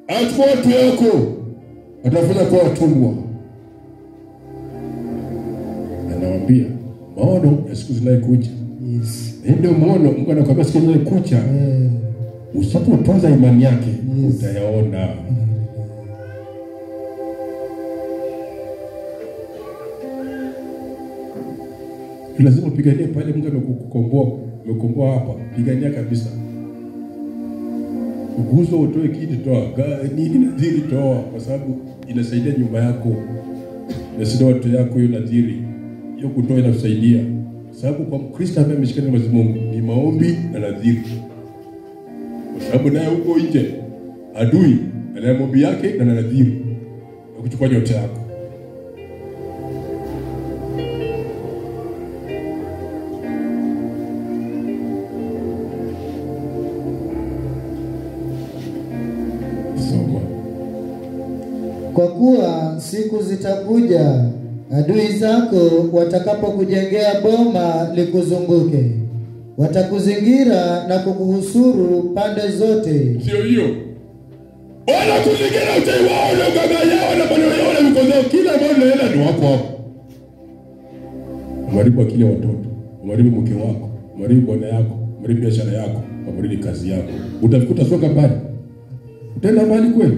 Anachukua watu yako. Atafanya kwa watumwa. Anawaambia maono ya siku zinazokuja. Yes. Ndio maono Mungu anakuambia siku zinazokuja. Usipotunza imani yake, utayaona. Lazima upiganie pale Mungu amekukomboa hapa. Pigania kabisa. Uguzo utoe kitu, toa nini nadhiri, toa, kwa sababu inasaidia nyumba yako, inasaidia watu yako. Hiyo nadhiri hiyo kutoa inakusaidia, sababu kwa Mkristo ambaye ameshikana na Mwenyezi Mungu ni maombi na nadhiri, kwa sababu naye huko nje adui ana maombi yake na nadhiri ya kuchukua yote yako. Kwa kuwa siku zitakuja adui zako watakapokujengea boma likuzunguke, watakuzingira na kukuhusuru pande zote. Sio hiyo. Wala kuzingira utaiwao na gaga yao na maneno yao na mikono, kila mmoja anaenda ni wako hapo. Umaribu akili ya watoto, umaribu mke wako, umaribu bwana yako, umaribu biashara yako, umaribu kazi yako. Utafuta soka mbali. Utaenda mbali kweli?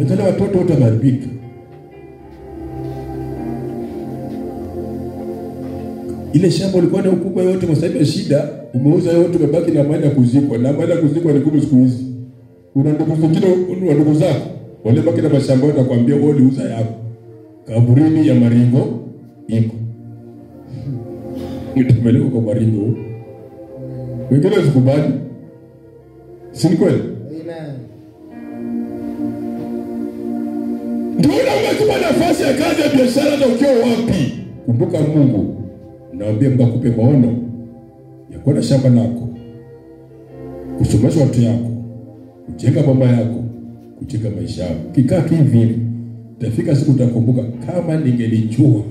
Kile watoto utaharibika. Ile shamba ulikuwa na ukubwa yote kwa sababu ya shida, umeuza yote, umebaki na mali ya kuzikwa. Na mali ya kuzikwa ni kubwa siku hizi. Una ndugu zingine, wa ndugu zako wale baki na mashamba yote, akwambia wewe uliuza yako. Kaburini ya Maringo iko. Nitameleka kwa Maringo. Wengine wasikubali. Si kweli? Amen. Ndio unakupa nafasi ya kazi ya biashara na ukiwa wapi? Kumbuka Mungu. Naambia Mungu akupe maono ya kuwa na shamba lako, kusomesha watu yako, kujenga boma yako, kujenga maisha yako. Kikaa tu hivi, utafika siku utakumbuka, kama ningelijua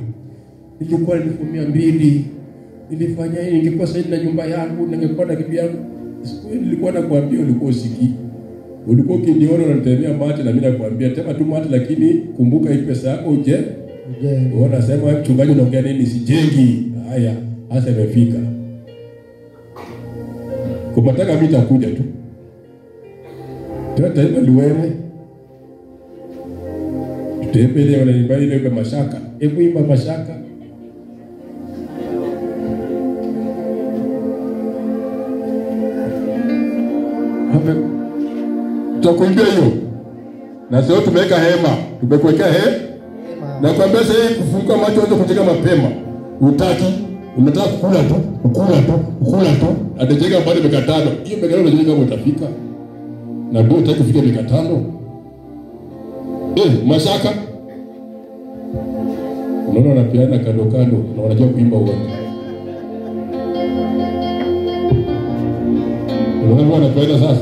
nilikuwa 200,000, nilifanya hili, ningekuwa sasa na nyumba yangu, ningekuwa na kibi yangu. Siku nilikuwa nakwambia ulikuwa usikii. Ulikuwa ukiniona unatembea mate na mimi nakwambia tema tu mate, lakini kumbuka hii pesa yako uje. Unaona sema mchungaji unaongea nini, sijengi. Haya, hasa imefika. Kumataka mimi nitakuja tu. Tutaenda Luwere. Tutembele wale nyumba ile kwa Mashaka. Hebu imba Mashaka. Hapo tutakuimbia hiyo. Na sio tumeweka hema. Tumekuwekea hema. Na kwambia sasa kufunga macho wote kujenga mapema. Utaki, unataka kukula tu. Atajenga bado miaka 5. Hiyo miaka 5 unajenga kama utafika. Na ndio utaki kufika miaka 5. Mashaka. Unaona wanapiana kando na wanajua kuimba wote. Unaona wanapiana sasa.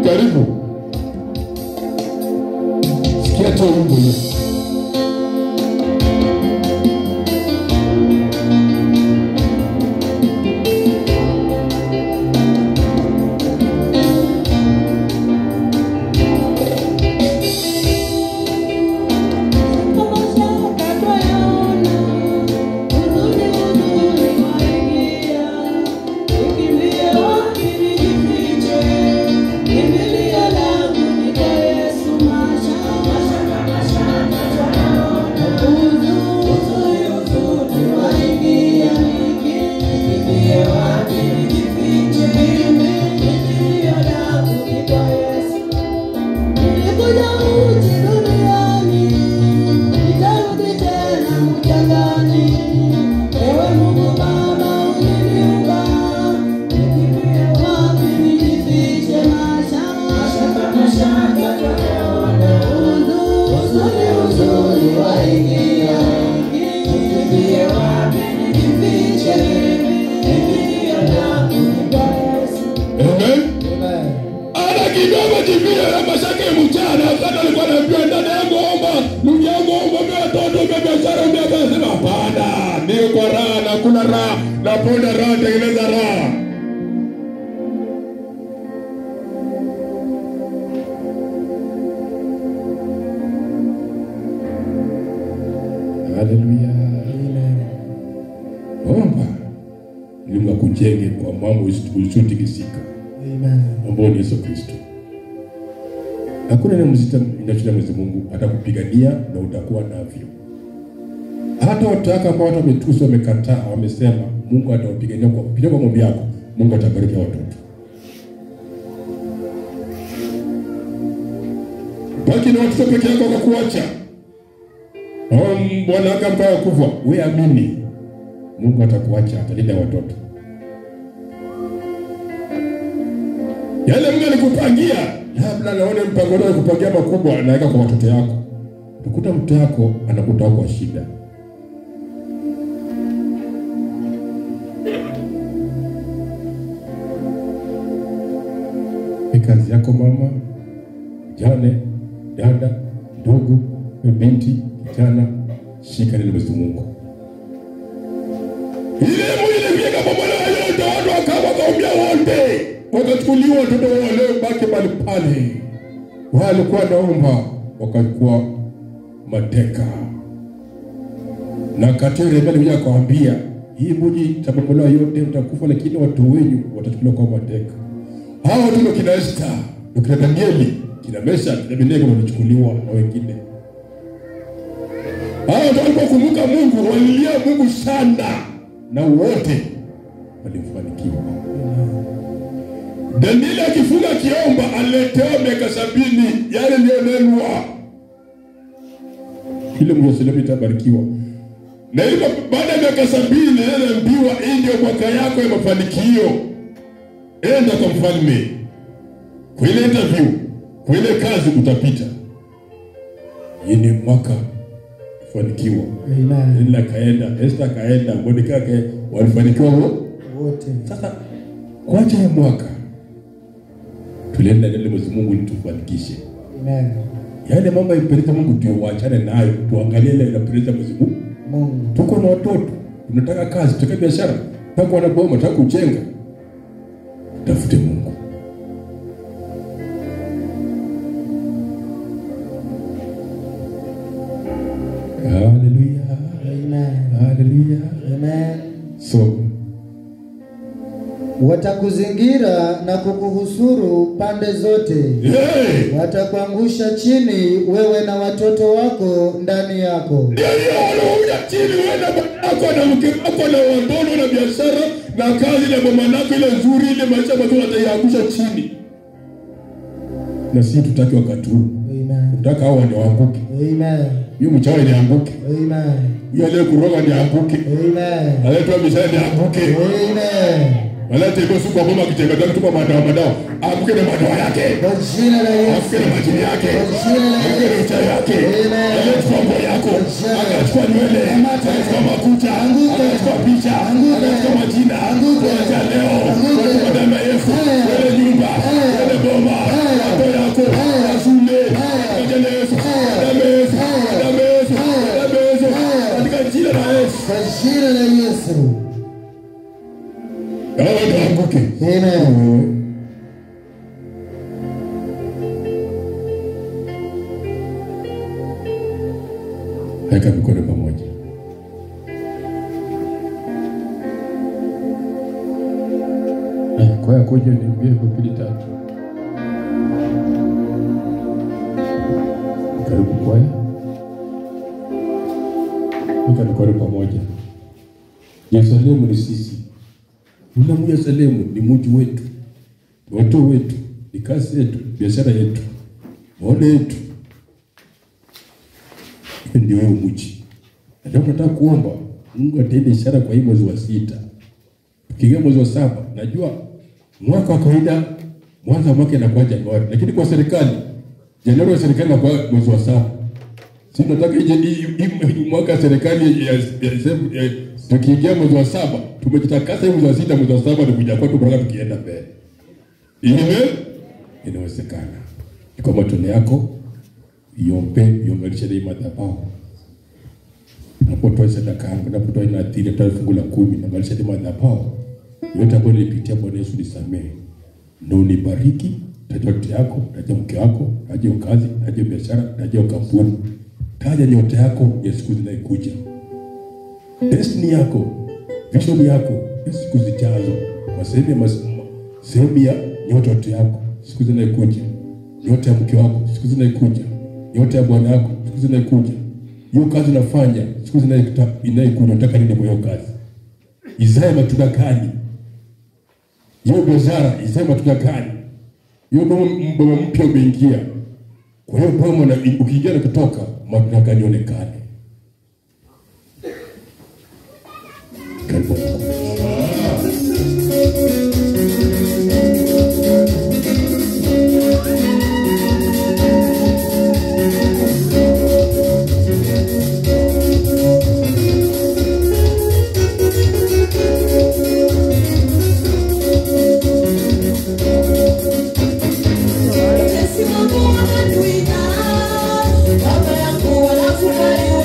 Karibu. Sikia tu wimbo hiyo. Kujenge kwa mambo ulichotikisika. Amen. Ambao ni Yesu Kristo. Hakuna neno mzito inachona Mwenyezi Mungu atakupigania na utakuwa navyo. Hata wataka ambao watu wametusa wamekataa wamesema Mungu atawapigania kwa kupitia kwa maombi yako. Mungu atabariki watoto. Baki na watoto peke yako kwa kuacha. Bwana akampa kufa. Wewe amini. Mungu atakuacha, atalinda watoto. Yale Mungu alikupangia, labda naona mpango wako kupangia makubwa anaweka kwa watoto yako. Ukuta mtoto wako anakuta kwa shida. Kazi yako mama, jane, dada, ndugu, binti, kijana, shika neno la Mungu. Ile mwili pia kama mwana yote watu wakaombea wote. Wakachukuliwa watoto wale baki bali pale. Walikuwa naomba wakakuwa mateka. Na katiri mbele yake akawaambia, hii mji tabomolewa yote mtakufa lakini watu wenu watachukuliwa kwa mateka. Hao ndio kina Esther, kina Danieli, kina Mesha, kina Abednego walichukuliwa na wengine. Hao ndio walipokumbuka Mungu, walilia Mungu sana na wote walifanikiwa. Danieli akifunga kiomba aletewa miaka 70 yale aliyonenwa. Kile Yerusalemu itabarikiwa. Na ile baada ya miaka 70 anaambiwa ndio mwaka yako ya mafanikio. Enda kwa mfalme. Kwa ile interview, kwa ile kazi utapita. Yeye mwaka kufanikiwa. Amen. Ila kaenda, Esther kaenda, Mordekai kaenda, walifanikiwa wote. Sasa kwacha ya mwaka tulienda nile Mwenyezi Mungu litufanikishe. Amen. Yale mambo yapeleka Mungu tuwaachane nayo, tuangalie ile inapeleka Mwenyezi Mungu. Tuko na watoto, tunataka kazi, tunataka biashara, tunataka wanaboma, tunataka kujenga. Tafute Mungu. Hallelujah. Amen. Hallelujah. Amen. So watakuzingira na kukuhusuru pande zote. Hey! Watakuangusha chini wewe na watoto wako ndani yako. Ndio wanaoja chini wewe na wako na mke wako na watoto na biashara na kazi na mama yako ile nzuri ile maisha mazuri atayaangusha chini. Na sisi tutaki wakati huu. Amen. Tutaka hao ndio waanguke. Amen. Hiyo mchawi ni anguke. Amen. Hiyo leo kuroga ni anguke. Amen. Aletwa misali ni anguke. Amen. Alete bosu kwa mama kitenda tupa madawa. Anguke na madawa yake. Kwa jina la Yesu. Anguke na majini yake. Kwa jina la Yesu. Anguke na uchawi yake. Amen. Alete mambo yako. Akachukua nywele. Akachukua makucha. Akachukua picha. Akachukua majina. Kwa leo. Kwa damu ya Yesu. wewe? Weka mikono pamoja. Kwa kuja niambie kwa pili tatu. Karibu kwaya. Weka mikono pamoja. Yerusalemu ni sisi. Ule Yerusalemu ni mji wetu. Watu wetu, ni kazi yetu, biashara yetu, maono yetu. Ndio wewe mji. Ndio nataka kuomba Mungu atende ishara kwa hii mwezi wa 6. Tukiingia mwezi wa 7, najua mwaka wa kawaida mwanzo wa mwaka inakuwa Januari, lakini kwa serikali Januari wa serikali inakuwa mwezi wa 7. Sisi tunataka hii mwaka wa serikali tukiingia mwezi wa 7, tumejitakasa mwezi wa 6, mwezi wa 7 tukuja kwa tubaraka tukienda mbele. Inawezekana. Kwa matone yako iombelishe hii madhabahu. Napotoa sadaka yangu, napotoa nadhiri, toa fungu la 10 na balisha hii madhabahu. Yote ambayo nilipitia Bwana Yesu nisamehe. Na unibariki, taja yako, taja mke wako, taja kazi, taja biashara, taja kampuni. Taja nyota yako ya siku zinazokuja. Destiny yako, vision yako ya siku zijazo. Kwa sehemu ya nyota yako siku zinazokuja. Nyota ya mke wako siku zinazokuja. Nyota ya bwana yako siku zinazokuja. Hiyo kazi unafanya siku zinazokuja, unataka nini kwa hiyo kazi? Izae matunda gani? Hiyo biashara izae matunda gani? Hiyo bomo mpya umeingia. Kwa hiyo bomo na ukiingia na kutoka matunda gani yaonekane? Karibu. Baba yangu wanakubariki.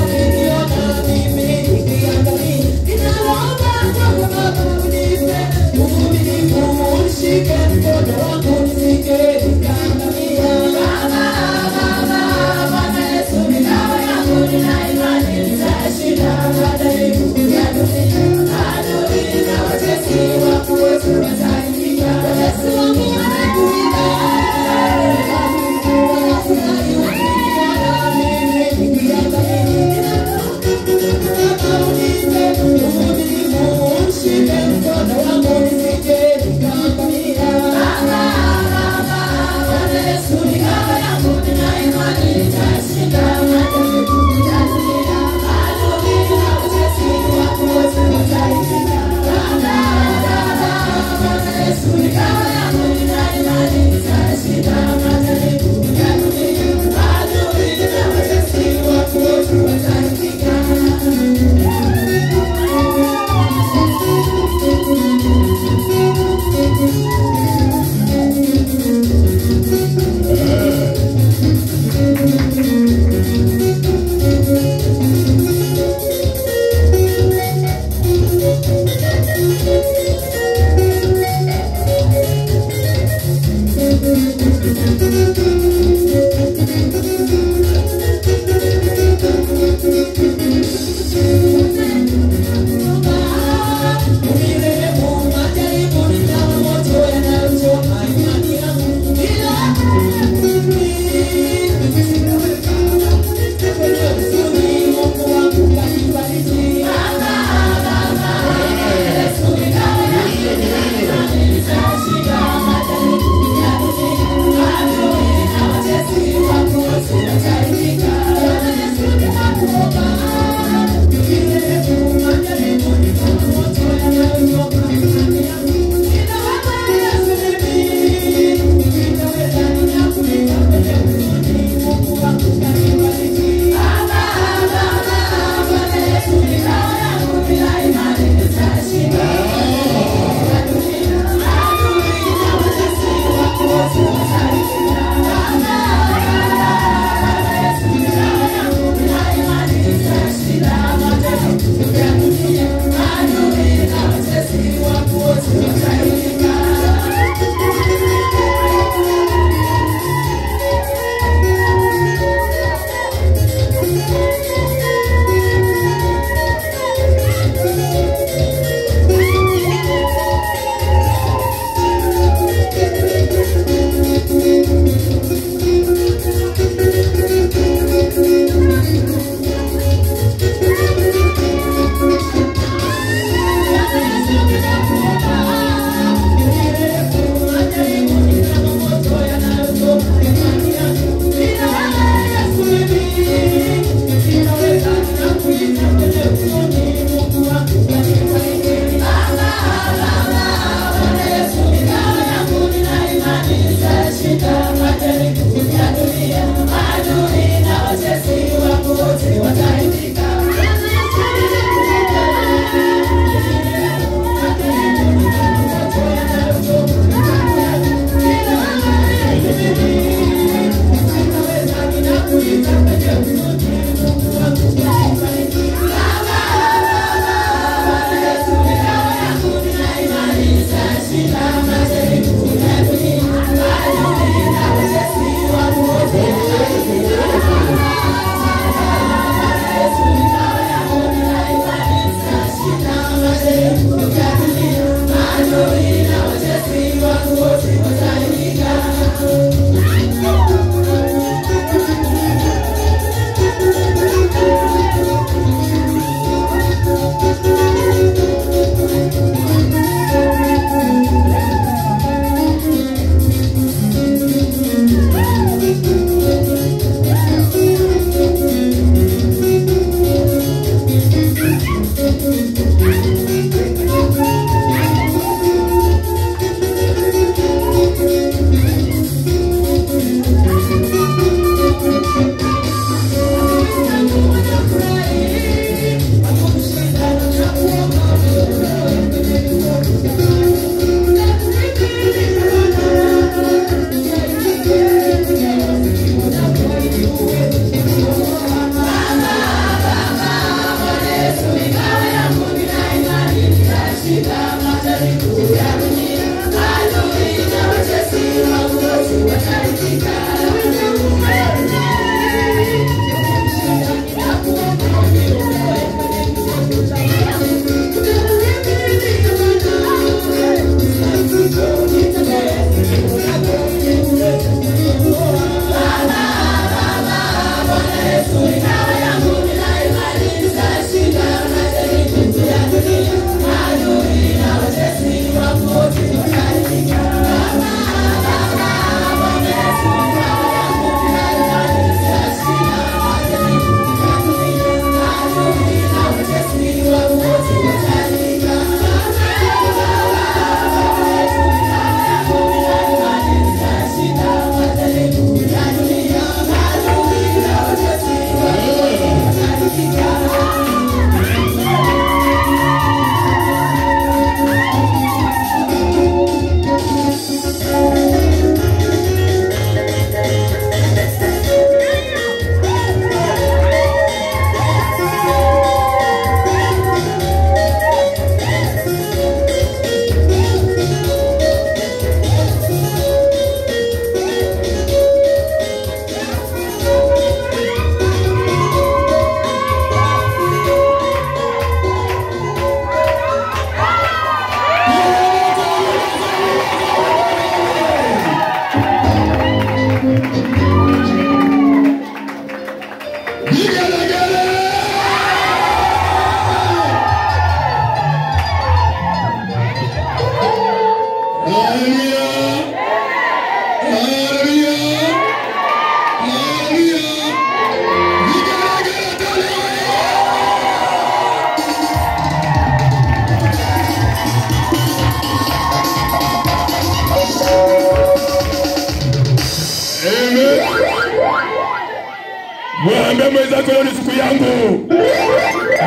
Ambia mwenzako leo ni siku yangu.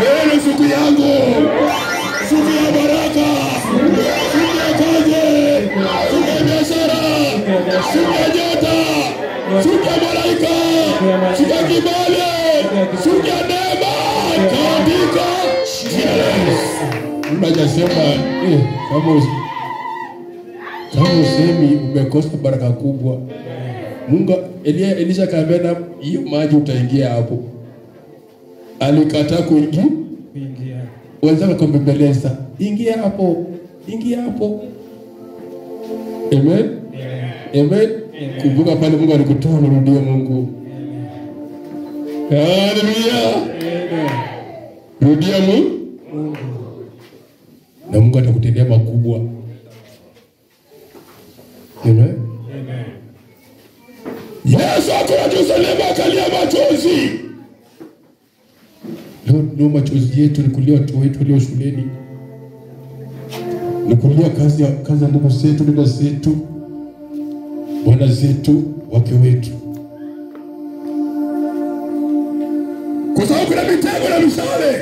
Leo ni siku yangu. Siku ya baraka. Siku ya kazi. Siku ya biashara. Siku ya nyota. Siku ya malaika. Siku ya kibali. Siku ya neema. Katika unajasema kama usemi umekosa baraka kubwa. Mungu Elisha kaambia hiyo maji utaingia hapo. Alikataa kuingia. Wenzake kumbembeleza, ingia hapo. Ingia hapo. Amen. Amen. Kumbuka pale Mungu alikutoa, urudie Mungu. Haleluya. Amen. Rudia Mungu. Na Mungu atakutendea makubwa. Amen. Amen. Yesu akawa Yerusalemu akalia machozi. Leo machozi yetu ni kulia watu wetu leo shuleni. Ni kulia kazi ya ndugu zetu, dada zetu, bwana zetu, wake wetu. Kwa sababu kuna mitego na mishale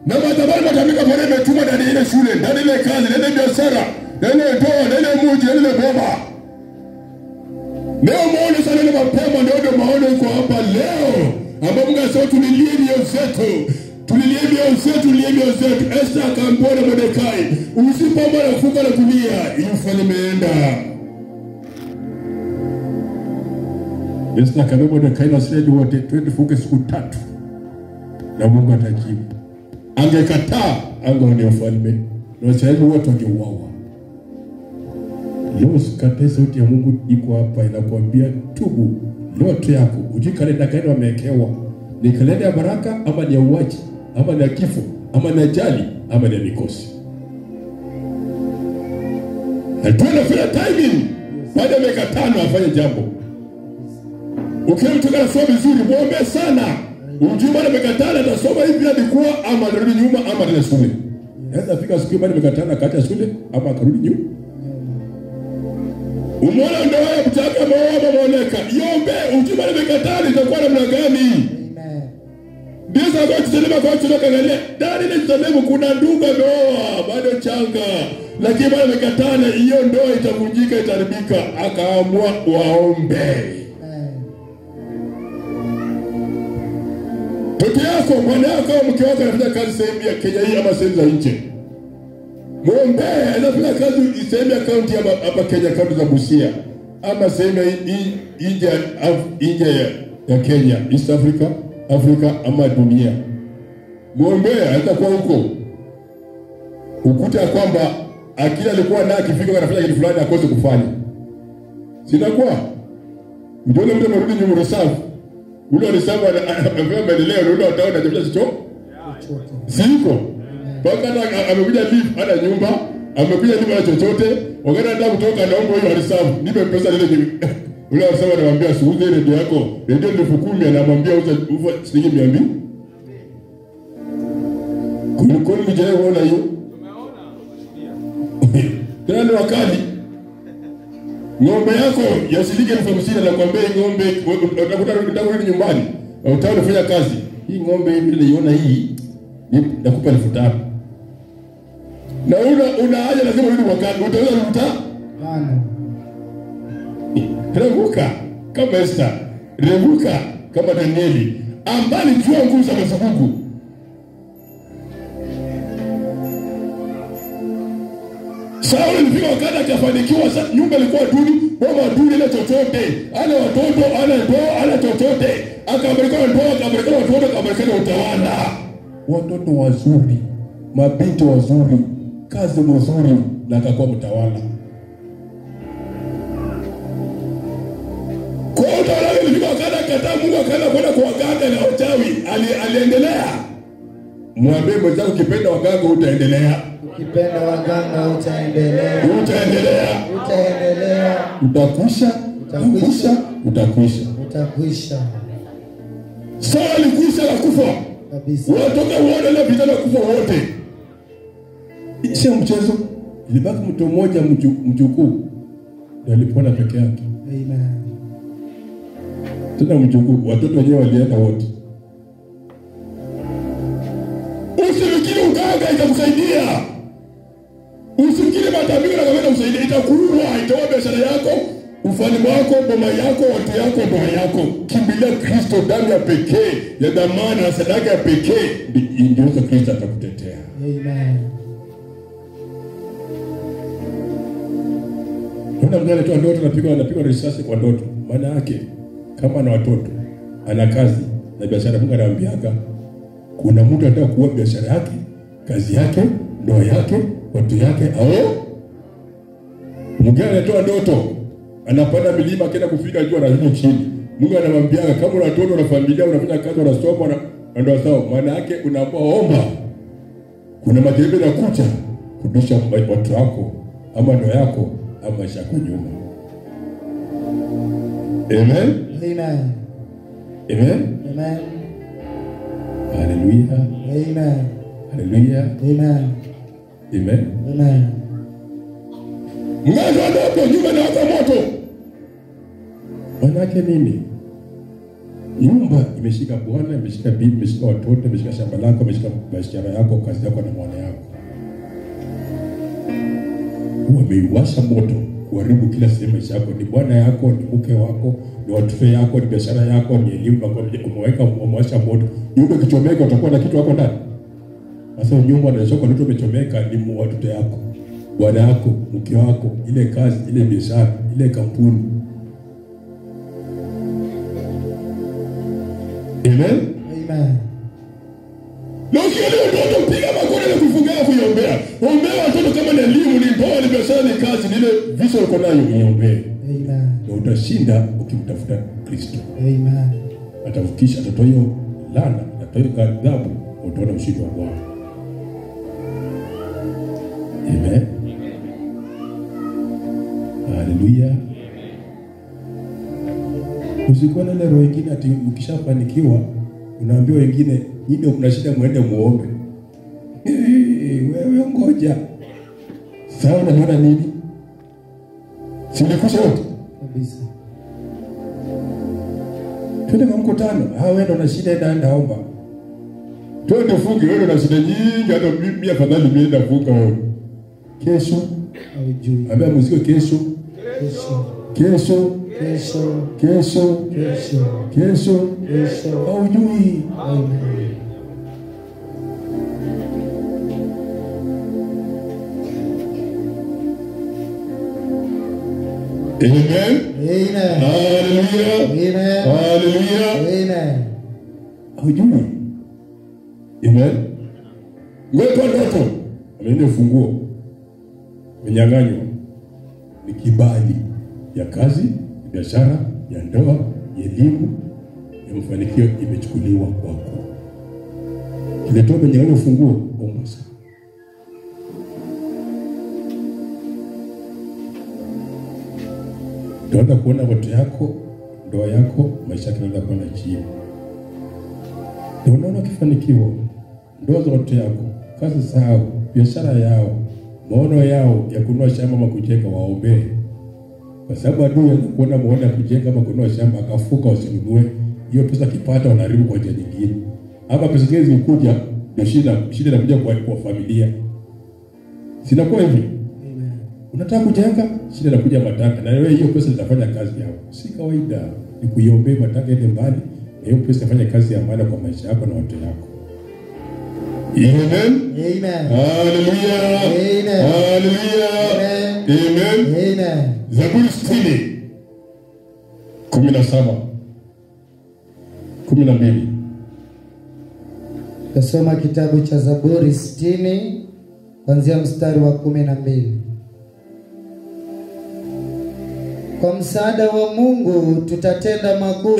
na madhabahu matamika pale imetumwa ndani ile shule, ndani ile kazi, ndani ile biashara, ndani ile ndoa, ndani ile mji, ndani ile boma. Leo maono sana ile mapema ndio maono iko hapa leo. Ambapo Mungu anasema tulilie mioyo zetu. Tulilie mioyo zetu, tulilie mioyo zetu. Esther akamwona Mordekai, usipomba na kufunga na kulia, ufanye imeenda. Esther akamwambia Mordekai na Israeli wote, twende tufunge siku 3. Na Mungu atajibu. Angekataa, angeona ufalme. Na Israeli wote wangeuawa. Leo sikate sauti ya Mungu iko hapa inakuambia tubu. Ndoto yako, ujui kalenda gani wamewekewa. Ni kalenda ya baraka ama ni ya uwaji, ama ni ya kifo, ama ni ajali, ama ni ya mikosi. Na tunafanya timing. Baada ya miaka 5 afanye jambo. Ukimtoka nasoma vizuri, muombe sana. Ujui baada ya miaka 5 atasoma hivi hadi kuwa ama atarudi nyuma ama tena shule. Naweza fika siku baada ya miaka 5 akaacha shule ama akarudi nyuma. Umeona ndoa ya mtaka maoa maoneka. Yombe ujui baada ya miaka 5 itakuwa namna gani? Ndiyo kwa tutelema kwa tunakangalia. Ndani ile tutelema kuna ndugu ameoa bado changa. Lakini baada ya miaka 5 hiyo ndoa itavunjika, itaribika. Akaamua waombe. Mke yako, bwana yako, mke wako anafanya kazi sehemu ya Kenya hii ama sehemu za nje. Muombe, anafanya kazi sehemu ya kaunti hapa Kenya, kaunti za Busia. Ama sehemu nje ya Kenya, East Africa, Afrika ama dunia. Muombe, atakuwa huko. Ukuta kwamba akili alikuwa naye akifika anafanya kitu fulani akose kufanya. Sinakuwa. Ndio mtu mrudi nyuma reserve. Ule reserve anafanya maendeleo ndio utaona jambo sicho? Siko. Baka amekuja live ana nyumba, amekuja live ana chochote, wakati anataka kutoka naomba hiyo reserve. Nipe pesa ile ule reserve anamwambia siuze ile ndio yako. Ndio 10,000 anamwambia uza shilingi 200. Kuna mjane unaona hiyo? Tena ni wakati ng'ombe yako ya shilingi 50,000 anakuambia ng'ombe utakuta nyumbani utaona kufanya kazi. Hii ng'ombe hivi niliona hii nakupa 5,000. Na una haja lazima urudi wakati utaweza ruta? Hapana. Revuka kama Esther, revuka kama Danieli, ambali jua nguvu za Mungu. Sauli alifika wakati akafanikiwa, nyumba ilikuwa duni, boma duni ile chochote, ana watoto, ana ndoa, ana chochote, akaamrika ndoa, akaamrika watoto, akaamrika utawala. Watoto wazuri, mabinti wazuri, kazi nzuri, na akakuwa mtawala. Kwa utawala ilifika wakati akataa Mungu, akaenda kwenda kwa waganga na wachawi, aliendelea. Mwambie mwenzako ukipenda waganga utaendelea. Ukipenda waganga utaendelea. Utaendelea. Utaendelea. Utakwisha. Utakwisha. Utakwisha. Utakwisha. Sawa alikwisha na kufa. Kabisa. Watoka uone ile vita na kufa wote. Sio mchezo. Ilibaki mtu mmoja mjukuu. Ndio alipona peke yake. Amen. Tena mjukuu, watoto wenyewe walienda wote. Itakuroga, itakusaidia. Usikile matambiko na kaweza usaidia, itakuua, itaua biashara yako, ufalme wako, boma yako, watu yako, ndoa yako. Kimbilia Kristo, damu ya pekee, ya dhamana na sadaka ya pekee, ndio Kristo atakutetea. Amen. Kuna mgane tu ndoto anapigwa risasi kwa ndoto. Maana yake kama ana watoto, ana kazi na biashara, Mungu anamwambiaga kuna mtu anataka kuua biashara yake, kazi yake, ndoa yake, watu yake au mgane anatoa ndoto, anapanda milima kenda kufika juu anarudi chini. Mungu anamwambiaga kama una watoto na familia, unafanya kazi, unasoma na ndoa sawa, maana yake unaomba. Kuna majaribu ya kucha kudisha watu wako ama ndoa yako ama maisha yako nyuma. Amen. Amen. Amen. Amen. Hallelujah. Amen. Hallelujah. Amen. Amen. Amen. Mwanzo ndoto nyumba na waka moto. Manake nini? Nyumba imeshika bwana, imeshika bibi, imeshika watoto, imeshika shamba lako, imeshika biashara yako, kazi yako na mwana yako. Wameiwasha moto kuharibu kila sehemu yako. Ni bwana yako, ni mke wako, ni watoto yako, ni biashara yako, ni elimu yako, umewasha moto. Nyumba kichomeka utakuwa na kitu hapo ndani. Sasa nyumba na soko ndio umechomeka, ni watoto yako, bwana yako, mke wako, ile kazi, ile biashara, ile kampuni. Amen. Amen. Ndio ndio piga magoti na kufunga kuiombea. Ombea watoto kama ni elimu, ni ndoa, ni biashara, ni kazi, ni ile viso uko nayo uiombee. Amen. Na utashinda ukimtafuta Kristo. Amen. Atavukisha atatoa hiyo laana, atatoa hiyo adhabu, utaona ushindi wa Bwana. Amen. Hallelujah. Usikuwa na roho nyingine ati ukishafanikiwa unaambiwa wengine nyinyi kuna shida muende muombe. Wewe ngoja. Sawa, unaona nini? Sinikusha wote Kabisa. twende kwa mkutano. Wewe ndo una shida, enda omba. Twende funge, wewe una shida nyingi, hata mimi afadhali nienda funga wewe. Kesho Haujui. ambia muziki kesho. Kesho. Kesho. Kesho. Kesho. Kesho. Kesho. Kesho. Haujui. Amen. Amen. Amen. Hallelujah. Amen. Hallelujah. Amen. Haujui. Amen. Wewe ndoto amenye funguo umenyang'anywa, ni kibali ya kazi, biashara, ya ndoa, ya elimu, ya mafanikio imechukuliwa kwako. Kile tu umenyang'anywa funguo, omba sana. Utaanza kuona watu yako, ndoa yako, maisha yako yanaanza kwenda chini. Unaona ukifanikiwa, ndoa za watu yako, kazi zao, biashara yao, maono yao ya kununua shamba ama kujenga, waombee. Kwa sababu adui anakuona maono ya kujenga ama kununua shamba akafuka usinunue, hiyo pesa kipata wanaribu kwa njia nyingine. Hapa pesa hizi zikuja, ndio shida inakuja kwa familia. Sinakuwa hivi. Unataka kujenga, shida inakuja matanga, na wewe hiyo pesa itafanya kazi yao. Si kawaida, ni kuiombea matanga ile mbali, na hiyo pesa itafanya kazi ya maana kwa maisha yako na watu yako. Amen. Amen. Hallelujah. Amen. Hallelujah. Amen. Amen. Zaburi 60:17 12. Tasoma kitabu cha Zaburi 60 kuanzia mstari wa 12. Kwa msaada wa Mungu tutatenda makuu,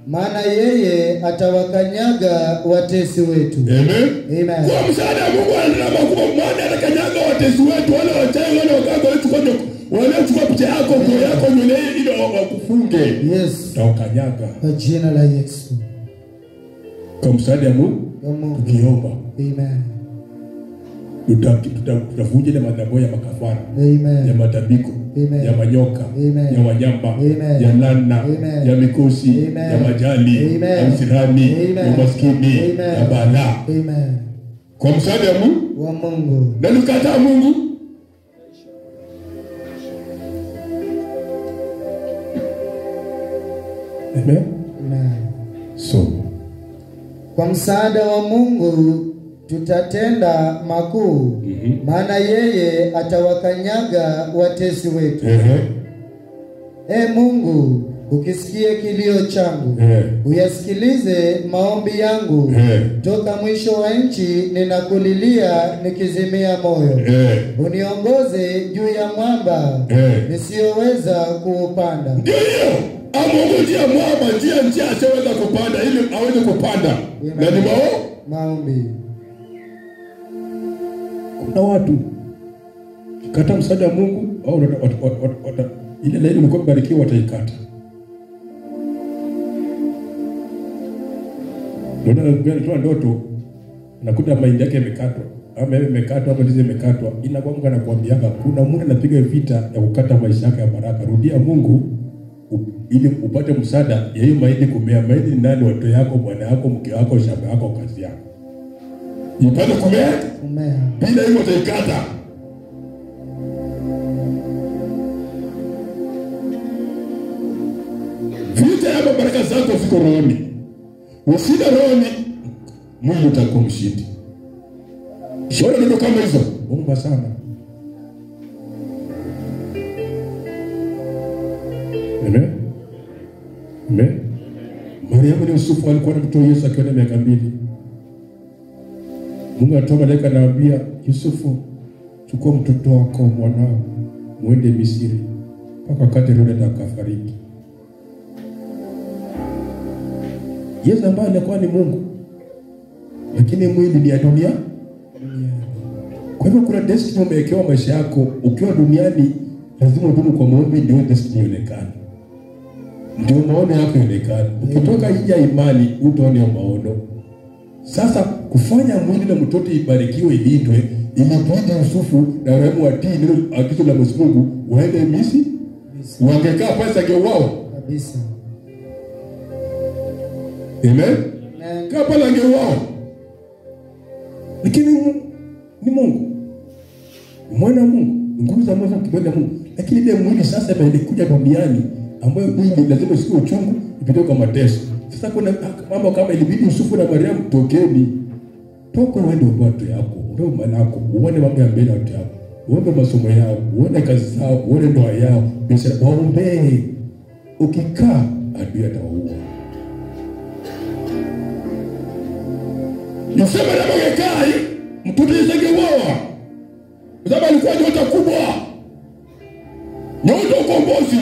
maana yeye atawakanyaga watesi wetu. Amen. Amen. Kwa msaada wa Mungu anatenda makuu, maana atakanyaga watesi wetu, wale wachawi, wale waganga wetu, wale chukua picha yako, nguo yako, nywele ile wakufunge. Yes. Atawakanyaga. Kwa jina la Yesu. Kwa msaada wa Mungu tukiomba. Amen. Tutavunja ile madhabahu ya makafara, Amen. ya matabiko, Amen. ya manyoka, Amen. ya wanyama, Amen. ya lana, Amen. ya mikosi, Amen. ya majali, Amen. ya usirani, Amen. ya maskini, Amen. ya balaa. Amen. kwa msaada wa Mungu. Na nikataa Mungu. Amen. So Kwa msaada wa Mungu tutatenda makuu, maana yeye atawakanyaga watesi wetu. Mungu, ukisikie kilio changu, uyasikilize maombi yangu. Toka mwisho wa nchi ninakulilia nikizimia moyo. Uniongoze juu ya mwamba nisiyoweza kuupanda. Ndio hiyo. Amuongojea mwamba njia asiweza kupanda ili aweze kupanda. Na ni maombi. Kuna watu kata msaada wa Mungu au ile laini ulikuwa mbarikiwa wataikata. Ndio ndoto nakuta mahindi yake yamekatwa ama yamekatwa ama ndizi imekatwa, inakuwa anakuambia kuna Mungu anapiga vita ya kukata maisha yako ya baraka. Rudia Mungu ili upate msaada ya hiyo mahindi kumea. Mahindi ni nani? Watoto yako, bwana yako, mke wako, shamba yako, kazi yako. Ipate kumea. Bila hiyo utaikata. Vita ya baraka zako ziko rohoni. Usida rohoni, Mungu utakuwa mshindi. Shona ndio kama hizo. Omba sana. Amen. Amen. Mariamu na Yusufu alikuwa na mtoto Yesu akiwa na miaka 2. Mungu atoa malaika anaambia Yusufu, chukua mtoto wako mwanao muende Misri mpaka wakati Herode akafariki. Yesu ambaye alikuwa ni Mungu lakini mwili ni ya dunia. Kwa hivyo kuna destiny umewekewa maisha yako. Ukiwa duniani lazima udumu kwa maombi ndio destiny ionekane. Ndio maono yako ionekane. Ukitoka nje ya imani utaona maono. Sasa kufanya mwili na mtoto ibarikiwe ilindwe ili tuende Yusufu na Mariamu watii neno agizo la Mwenyezi Mungu waende Misri. Wangekaa pesa ngeuao kabisa. Amen. Kapa la ngeuao. Lakini ni Mungu. Mwana Mungu, nguvu za Mungu kibali Mungu. Lakini ile mwili sasa imekuja duniani ambayo mwili lazima usikie uchungu, ipite kwa mateso. Sasa kuna mambo kama ilibidi Yusufu na Mariamu tokeni. Toka uende watu yako, ndio manako, uone mambo ya mbele watu yako. Uone masomo yao, uone kazi zao, uone ndoa yao, biashara waombe. Ukikaa adui atawaua. Yosema na magekai, mtoto yesengeuawa. Sababu alikuwa nyota kubwa. Nyota ukombozi.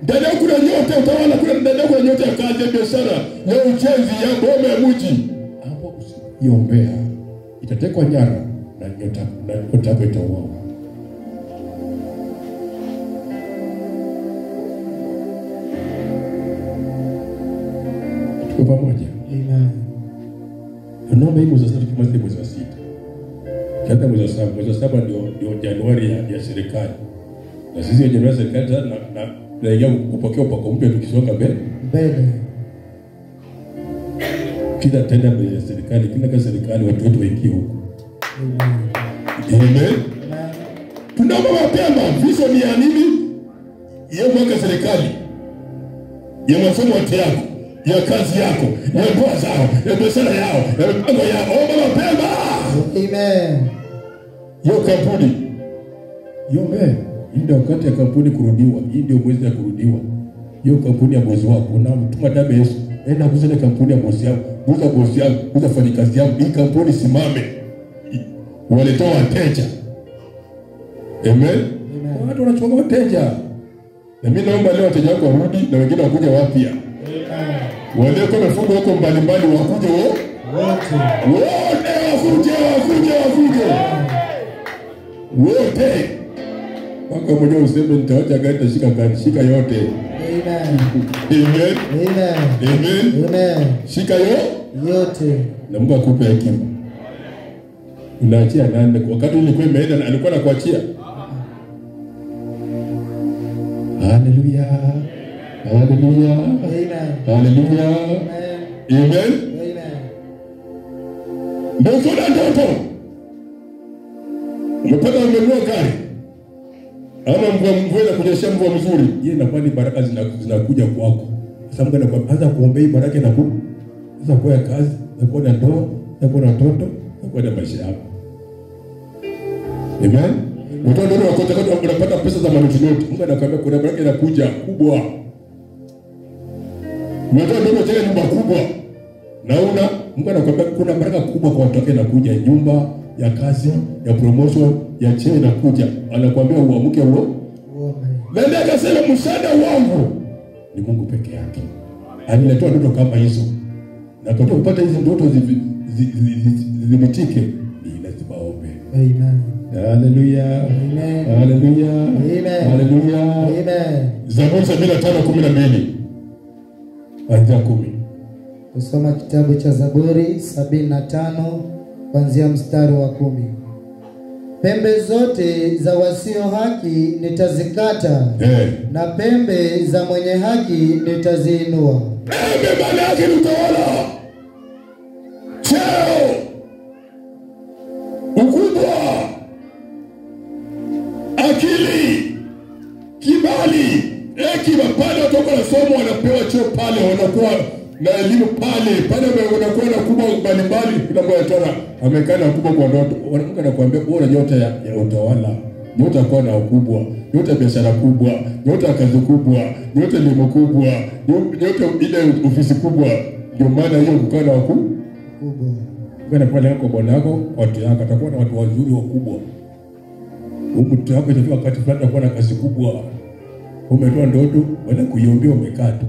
Ndani kuna nyota utawala, kuna ndani kuna nyota ya kazi ya biashara, ya ujenzi, ya ngome ya mji. Hapo usiombea itatekwa nyara na nyota yako itauawa. Tuko pamoja. Amen. Naomba hii mwezi tukimaliza mwezi wa 6. Hata mwezi wa 7 ndio Januari ya serikali. Na sisi ya Januari serikali na ingia kupokea upako mpya tukisonga mbele. Kila tenda mbele ya serikali, kila kazi serikali watu wetu waingie huko. Amen. Tunaomba mapema vision ya nini? Ya mwaka serikali. Ya masomo yako, ya kazi yako, ya ndoa zao, ya biashara yao, ya mipango yao. Omba mapema. Amen. Yo kampuni. Yombe. Hii ndio wakati ya kampuni kurudiwa. Hii ndio mwezi ya kurudiwa. Hiyo kampuni ya bosi wako na mtuma damu Yesu. Enda kuzile kampuni ya bosi yako. Kuza bosi yako, kuza fanyikazi yako. Hii kampuni simame. Waletoa wateja. Amen. Watu wanachukua wateja. Na mimi naomba leo wateja wako warudi na wengine wakuja wapya. Wale kwa mifugo huko mbalimbali wakuje wote. Wote. Wako mwenye useme nitaacha gari tashika gari, shika yote. Amen. Amen. Amen. Amen. Shika yote. Na Mungu akupe hekima. Unaachia nani? Wakati ulikuwa imeenda na alikuwa anakuachia. Haleluya. Haleluya. Amen. Haleluya. Amen. Amen. Umeona ndoto. Umepata umenunua gari. Ama mvua inakunyesha mvua mzuri. Yeye inakuwa ni baraka zinakuja kwako. Sasa Mungu anakuanza kuombea baraka na kuku. Sasa kwa kazi, na kwa ndoa, na kwa watoto, na kwa maisha yako. Amen. Mtoto ndio unapata pesa za manotinote. Mungu anakuambia kuna baraka inakuja kubwa. Mtoto ndio unataka nyumba kubwa. Naona Mungu anakuambia kuna baraka kubwa kwa watoto inakuja, nyumba ya kazi, ya promotion, ya cheo inakuja. Anakuambia uamke huo. Ndio akasema msaada wangu ni Mungu peke yake. Aniletea ndoto kama hizo. Na kwa kupata hizo ndoto zimitike, ni lazima ombe. Amen. Hallelujah. Amen. Hallelujah. Amen. Hallelujah. Amen. Zaburi 75:12. Anza 10. Kusoma kitabu cha Zaburi 75 kuanzia mstari wa 10. Pembe zote za wasio haki nitazikata, na pembe za mwenye haki nitaziinua. Pembe maana yake ni utawala, cheo, ukubwa, akili, kibali, hekima. Pale watoka na somo wanapewa cheo pale, wanakuwa na elimu pale wanakuwa na kubwa mbalimbali. Kuna mmoja amekana kubwa kwa ndoto. Mungu anakuambia bora nyota ya utawala, nyota kwa na ukubwa, nyota ya biashara kubwa, nyota ya kazi kubwa, nyota elimu kubwa, nyota ile ofisi kubwa. Ndio maana hiyo kukaa na wakubwa. Kana pale yako bwana yako, watu yako atakuwa na watu wazuri wakubwa. Mtu yako itafika wakati fulani atakuwa na kazi kubwa. Umetoa ndoto wala kuiombea umekaa tu.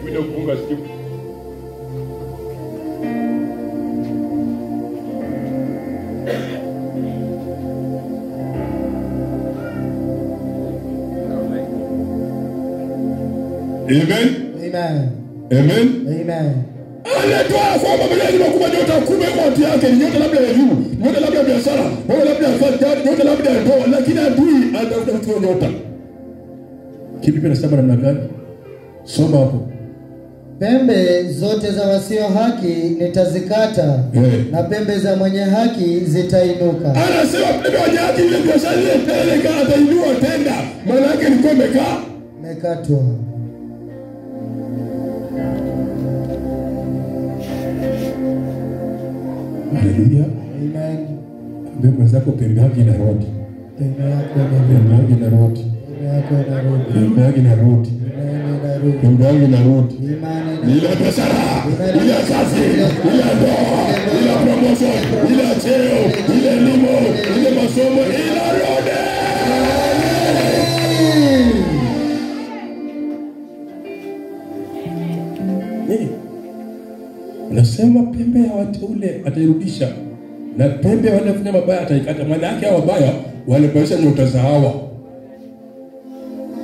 Bila kufunga siku. Amen. Amen. Amen. Amen. Anatoa kwamba lazima kuwa nyota kubwa kwa watu yake, nyota labda ya juu, nyota labda ya biashara, nyota labda ya kazi, nyota labda ya ndoa, lakini adui anatafuta mtu nyota. Kipi kinasema namna gani? Soma hapo. Pembe zote za wasio haki nitazikata, na pembe za mwenye haki zitainuka. Anasema pembe ya mwenye haki ile biashara ile peleka atainua tenda. Maana yake ni kwa mekatwa. Hallelujah. Amen. Mbegu zako pembe yake inarudi. Pembe yako inarudi. Pembe yake inarudi. Pembe yake inarudi. Ile biashara, ile kazi, ile ndoa, ile promotion, ile cheo, ile elimu, ile masomo inarudi. Nasema pembe ya wateule atairudisha, na pembe ya wale wafanya mabaya ataikata. Maana yake hao wabaya walipeesha nyota za hawa,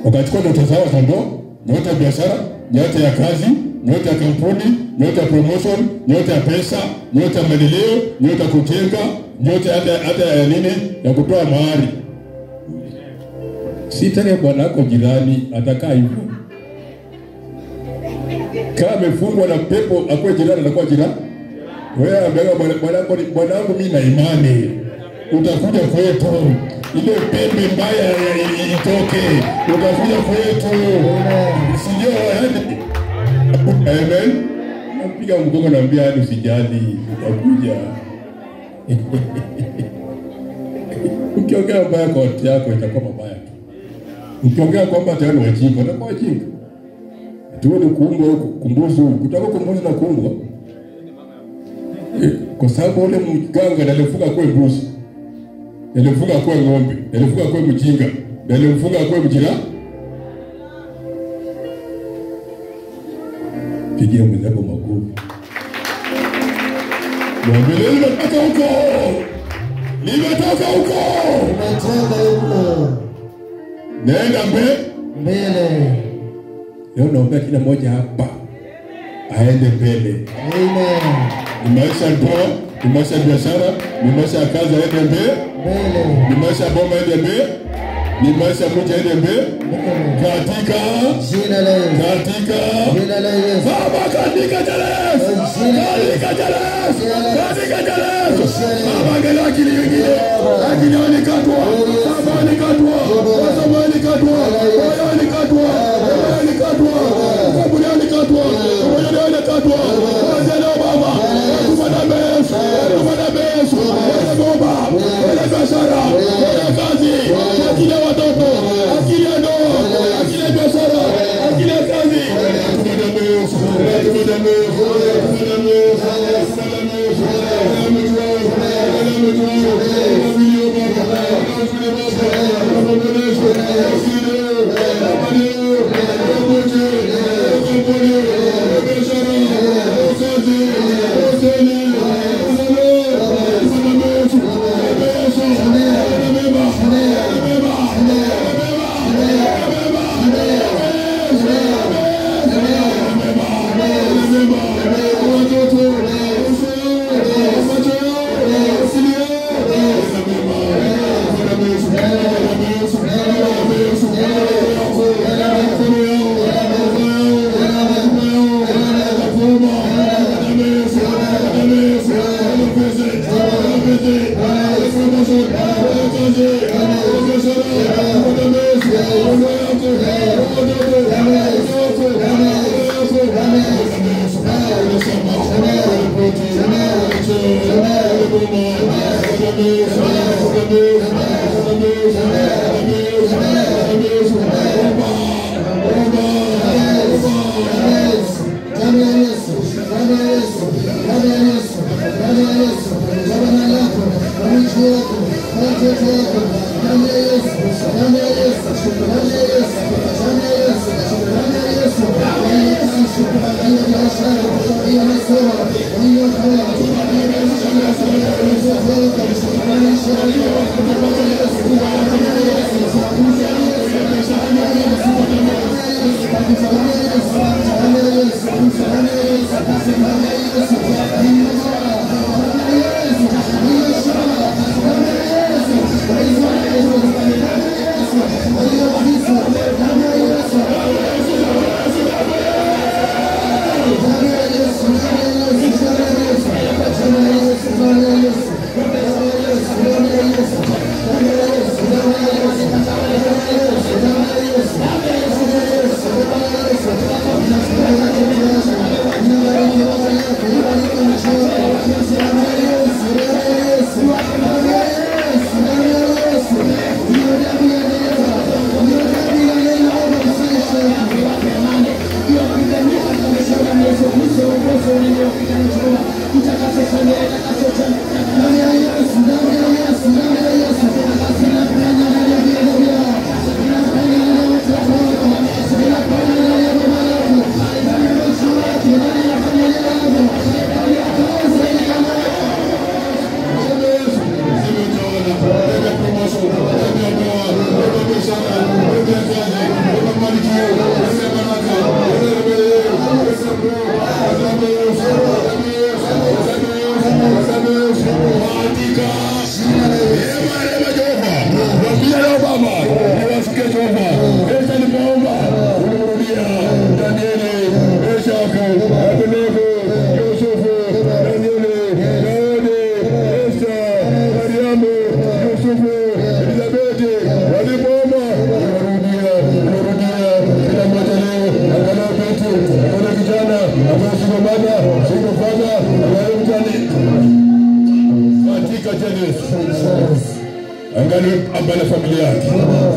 wakachukua nyota za hawa za ndoa, nyota ya biashara, nyota ya kazi, nyota ya kampuni, nyota ya promotion, nyota ya pesa, nyota ya maendeleo, nyota ya kujenga, nyota hata ya nini ya kutoa mahari. Si tena bwana wako jirani atakaa hivyo. Kama amefungwa na pepo akwe jirani atakuwa jirani. Wewe ambaye bwanangu mimi na imani utakuja kwetu. Ile pembe mbaya itoke. Utakuja kwetu. Sio hadi. Amen. Napiga mgongo naambia hadi usijali utakuja. Ukiongea mbaya kwa watu yako itakuwa mabaya tu. Ukiongea kwamba tayari wajinga utakuwa wajinga. Tuwe ni kuumbwa huko, kumbuzu, kutaka kumbuzu na kuumbwa. Kwa sababu ule mganga alifunga kwa mbuzi, alifunga kwa ng'ombe, alifunga kwa mjinga, alifunga kwa mjira. Pigia mwenzako makofi. Mwambie nimetoka huko. Nimetoka huko. Nenda mbele. Leo naomba kila mmoja hapa aende mbele. Amen. Ni maisha ndoa, ni maisha biashara, ni maisha kazi aende mbele. Ni maisha boma aende mbele. ni maisha moja ende mbele katika jina la Yesu, katika jina la Yesu, Baba katika jina la Yesu, katika jina la Yesu, katika jina la Yesu. Baba angalia akili nyingine, akili alikatwa, Baba alikatwa, Baba alikatwa, Baba alikatwa, Baba alikatwa, Baba alikatwa, Baba alikatwa, Baba Baba, Baba Yesu, Baba Yesu, Baba, Baba biashara, Baba kazi, akili ya watoto, akili ya ndoa, akili ya biashara, akili ya kazi, Baba Yesu, Baba Angalia baba na familia yake,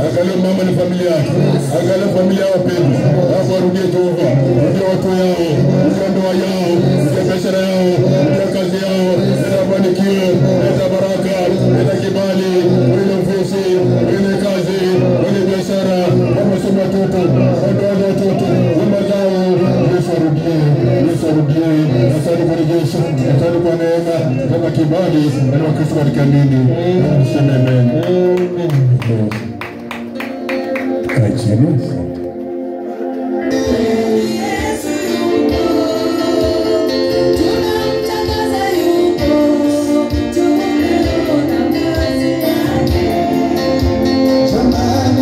angalia mama na familia yake, angalia familia yao pendo. Hapo arudie Jehova, rudie watu yao, rudie ndoa yao, rudie biashara yao, rudie kazi yao, leta mafanikio, leta baraka, leta kibali, leta ofisi, leta kazi, leta biashara, kama soma watoto, ndoa za watoto, nyumba zao, Yesu arudie, asante kwa Yesu, asante kwa neema, kama kibali, na wakati katika nini. Amen. Amen. Jamani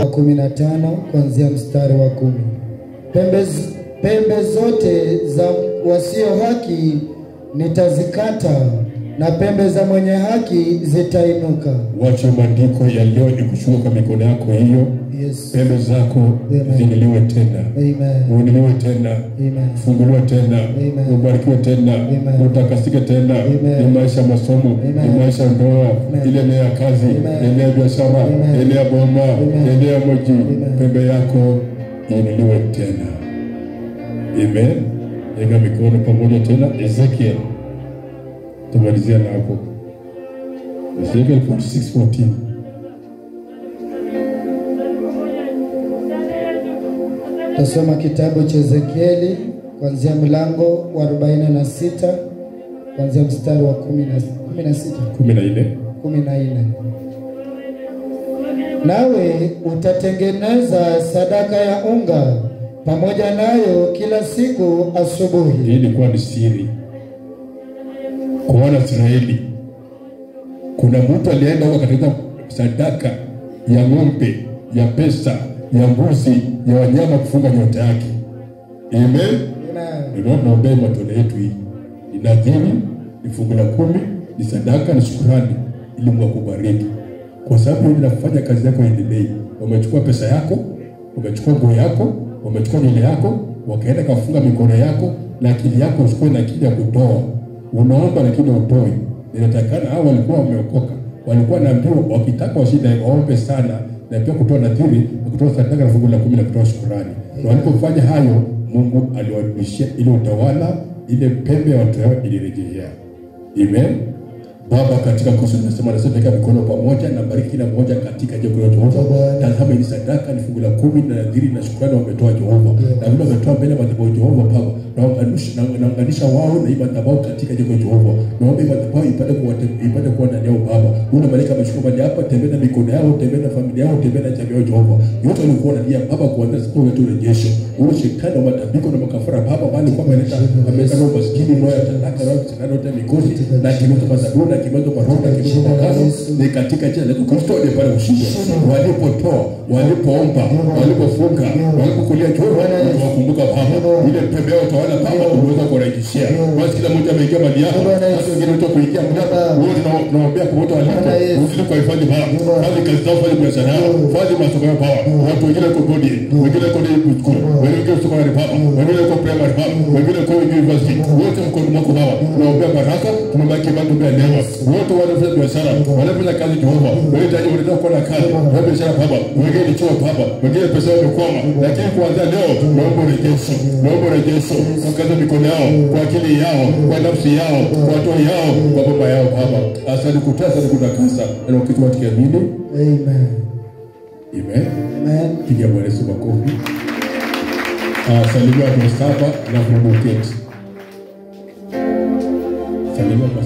15 kuanzia mstari wa 10. Pembe zote za wasio haki nitazikata, na pembe za mwenye haki zitainuka. Wacha maandiko ya leo ikuchukue kwa mikono yako hiyo. Yes. Pembe zako ziinuliwe tena. Amen. Uinuliwe tena. Amen. Funguliwe tena. Amen. Ubarikiwe tena. Amen. Utakasike tena. Amen. Ni maisha masomo, ni maisha ndoa, ile eneo ya kazi, eneo ya biashara, eneo ya boma, eneo ya mji. Pembe yako iinuliwe tena. Amen. Yenga mikono pamoja tena. Ezekiel. Tumalizia na hapo. Ezekiel 46:14. Tasoma kitabu cha Ezekieli kuanzia mlango wa 46 kuanzia mstari wa 14. Nawe utatengeneza sadaka ya unga pamoja nayo kila siku asubuhi. Hii ilikuwa ni siri kwa wana Israeli. Kuna mtu alienda huko katika sadaka ya ng'ombe, ya pesa, ya mbuzi, ya wanyama kufunga nyota yake. Amen. Ndio naomba matoleo yetu hii. Ni nadhiri, ni fungu la 10, ni sadaka na shukrani ili Mungu akubariki. Kwa sababu wewe unafanya kazi yako iendelee. Wamechukua pesa yako, wamechukua nguo yako, wamechukua nywele yako, wakaenda kafunga mikono yako na akili yako usikue na akili ya kutoa. Unaomba lakini utoi. Inatakana hao walikuwa wameokoka. Walikuwa naambiwa wakitaka washinde waombe sana na pia kutoa nadhiri na kutoa sadaka na fungu la 10 na kutoa shukrani. Na walipofanya hayo, Mungu aliwarudishia ile utawala, ile pembe ya watu wao ilirejea. Amen. Baba, katika Kristo tunasema nasema mikono pamoja na bariki kila mmoja katika jina la Jehova. Tazama ni sadaka, ni fungu la 10 na nadhiri na shukrani wametoa Jehova. Na vile wametoa mbele ya madhabahu Jehova Baba. Na unganisha wao na ibada madhabahu katika jina la Jehova. Naomba madhabahu ipate kuwa ndani yao Baba. Una malaika ameshuka mahali hapa, tembea na mikono yao, tembea na familia yao, tembea na jamii yao Jehova. Yote walikuwa ndani ya Baba kuanza siku yetu rejesho. Ule shetani wa matabiko na makafara Baba bali kwa ameleta na umaskini roho ya talaka roho ya yote mikosi na kimeto madhabahu na kimeto maroho na kimeto makazo ni katika jina la Kristo ndiye pale ushindi. Walipotoa, walipoomba, walipofunga, walipokulia Jehova wakumbuka Baba. Ile pembe yao tawala Baba uweza kurejeshia. Basi kila mmoja ameingia mali yako. Hata wengine wote kuingia mdaba. Wote naombea kwa wote walipo. Wote kwa hifadhi Baba. Fadhi kazi zao, fadhi biashara yao, fadhi masomo yao Baba. Watu wengine kwa bodi, wengine kwa school, wengine kwa sekondari Baba, wengine kwa primary Baba, wengine kwa university. Wote mkono mwako Baba. Naombea baraka, tunabaki bado mbele neema. Wote wanafanya biashara, wanafanya kazi Jehova. Wewe tayari unataka kuwa na kazi. Wewe biashara Baba, wengine ni chuo Baba, wengine pesa yao imekwama. Lakini kuanzia leo naomba rejesho. Naomba rejesho kwa kazi mikono yao, kwa akili yao, kwa nafsi yao, kwa watoto yao, kwa baba yao Baba. Asante kutasa na kutakasa. Na kitu tukiamini. Amen. Amen. Amen. Piga Bwana Yesu makofi. Salimia kwa saba na kumbuka. Salimia kwa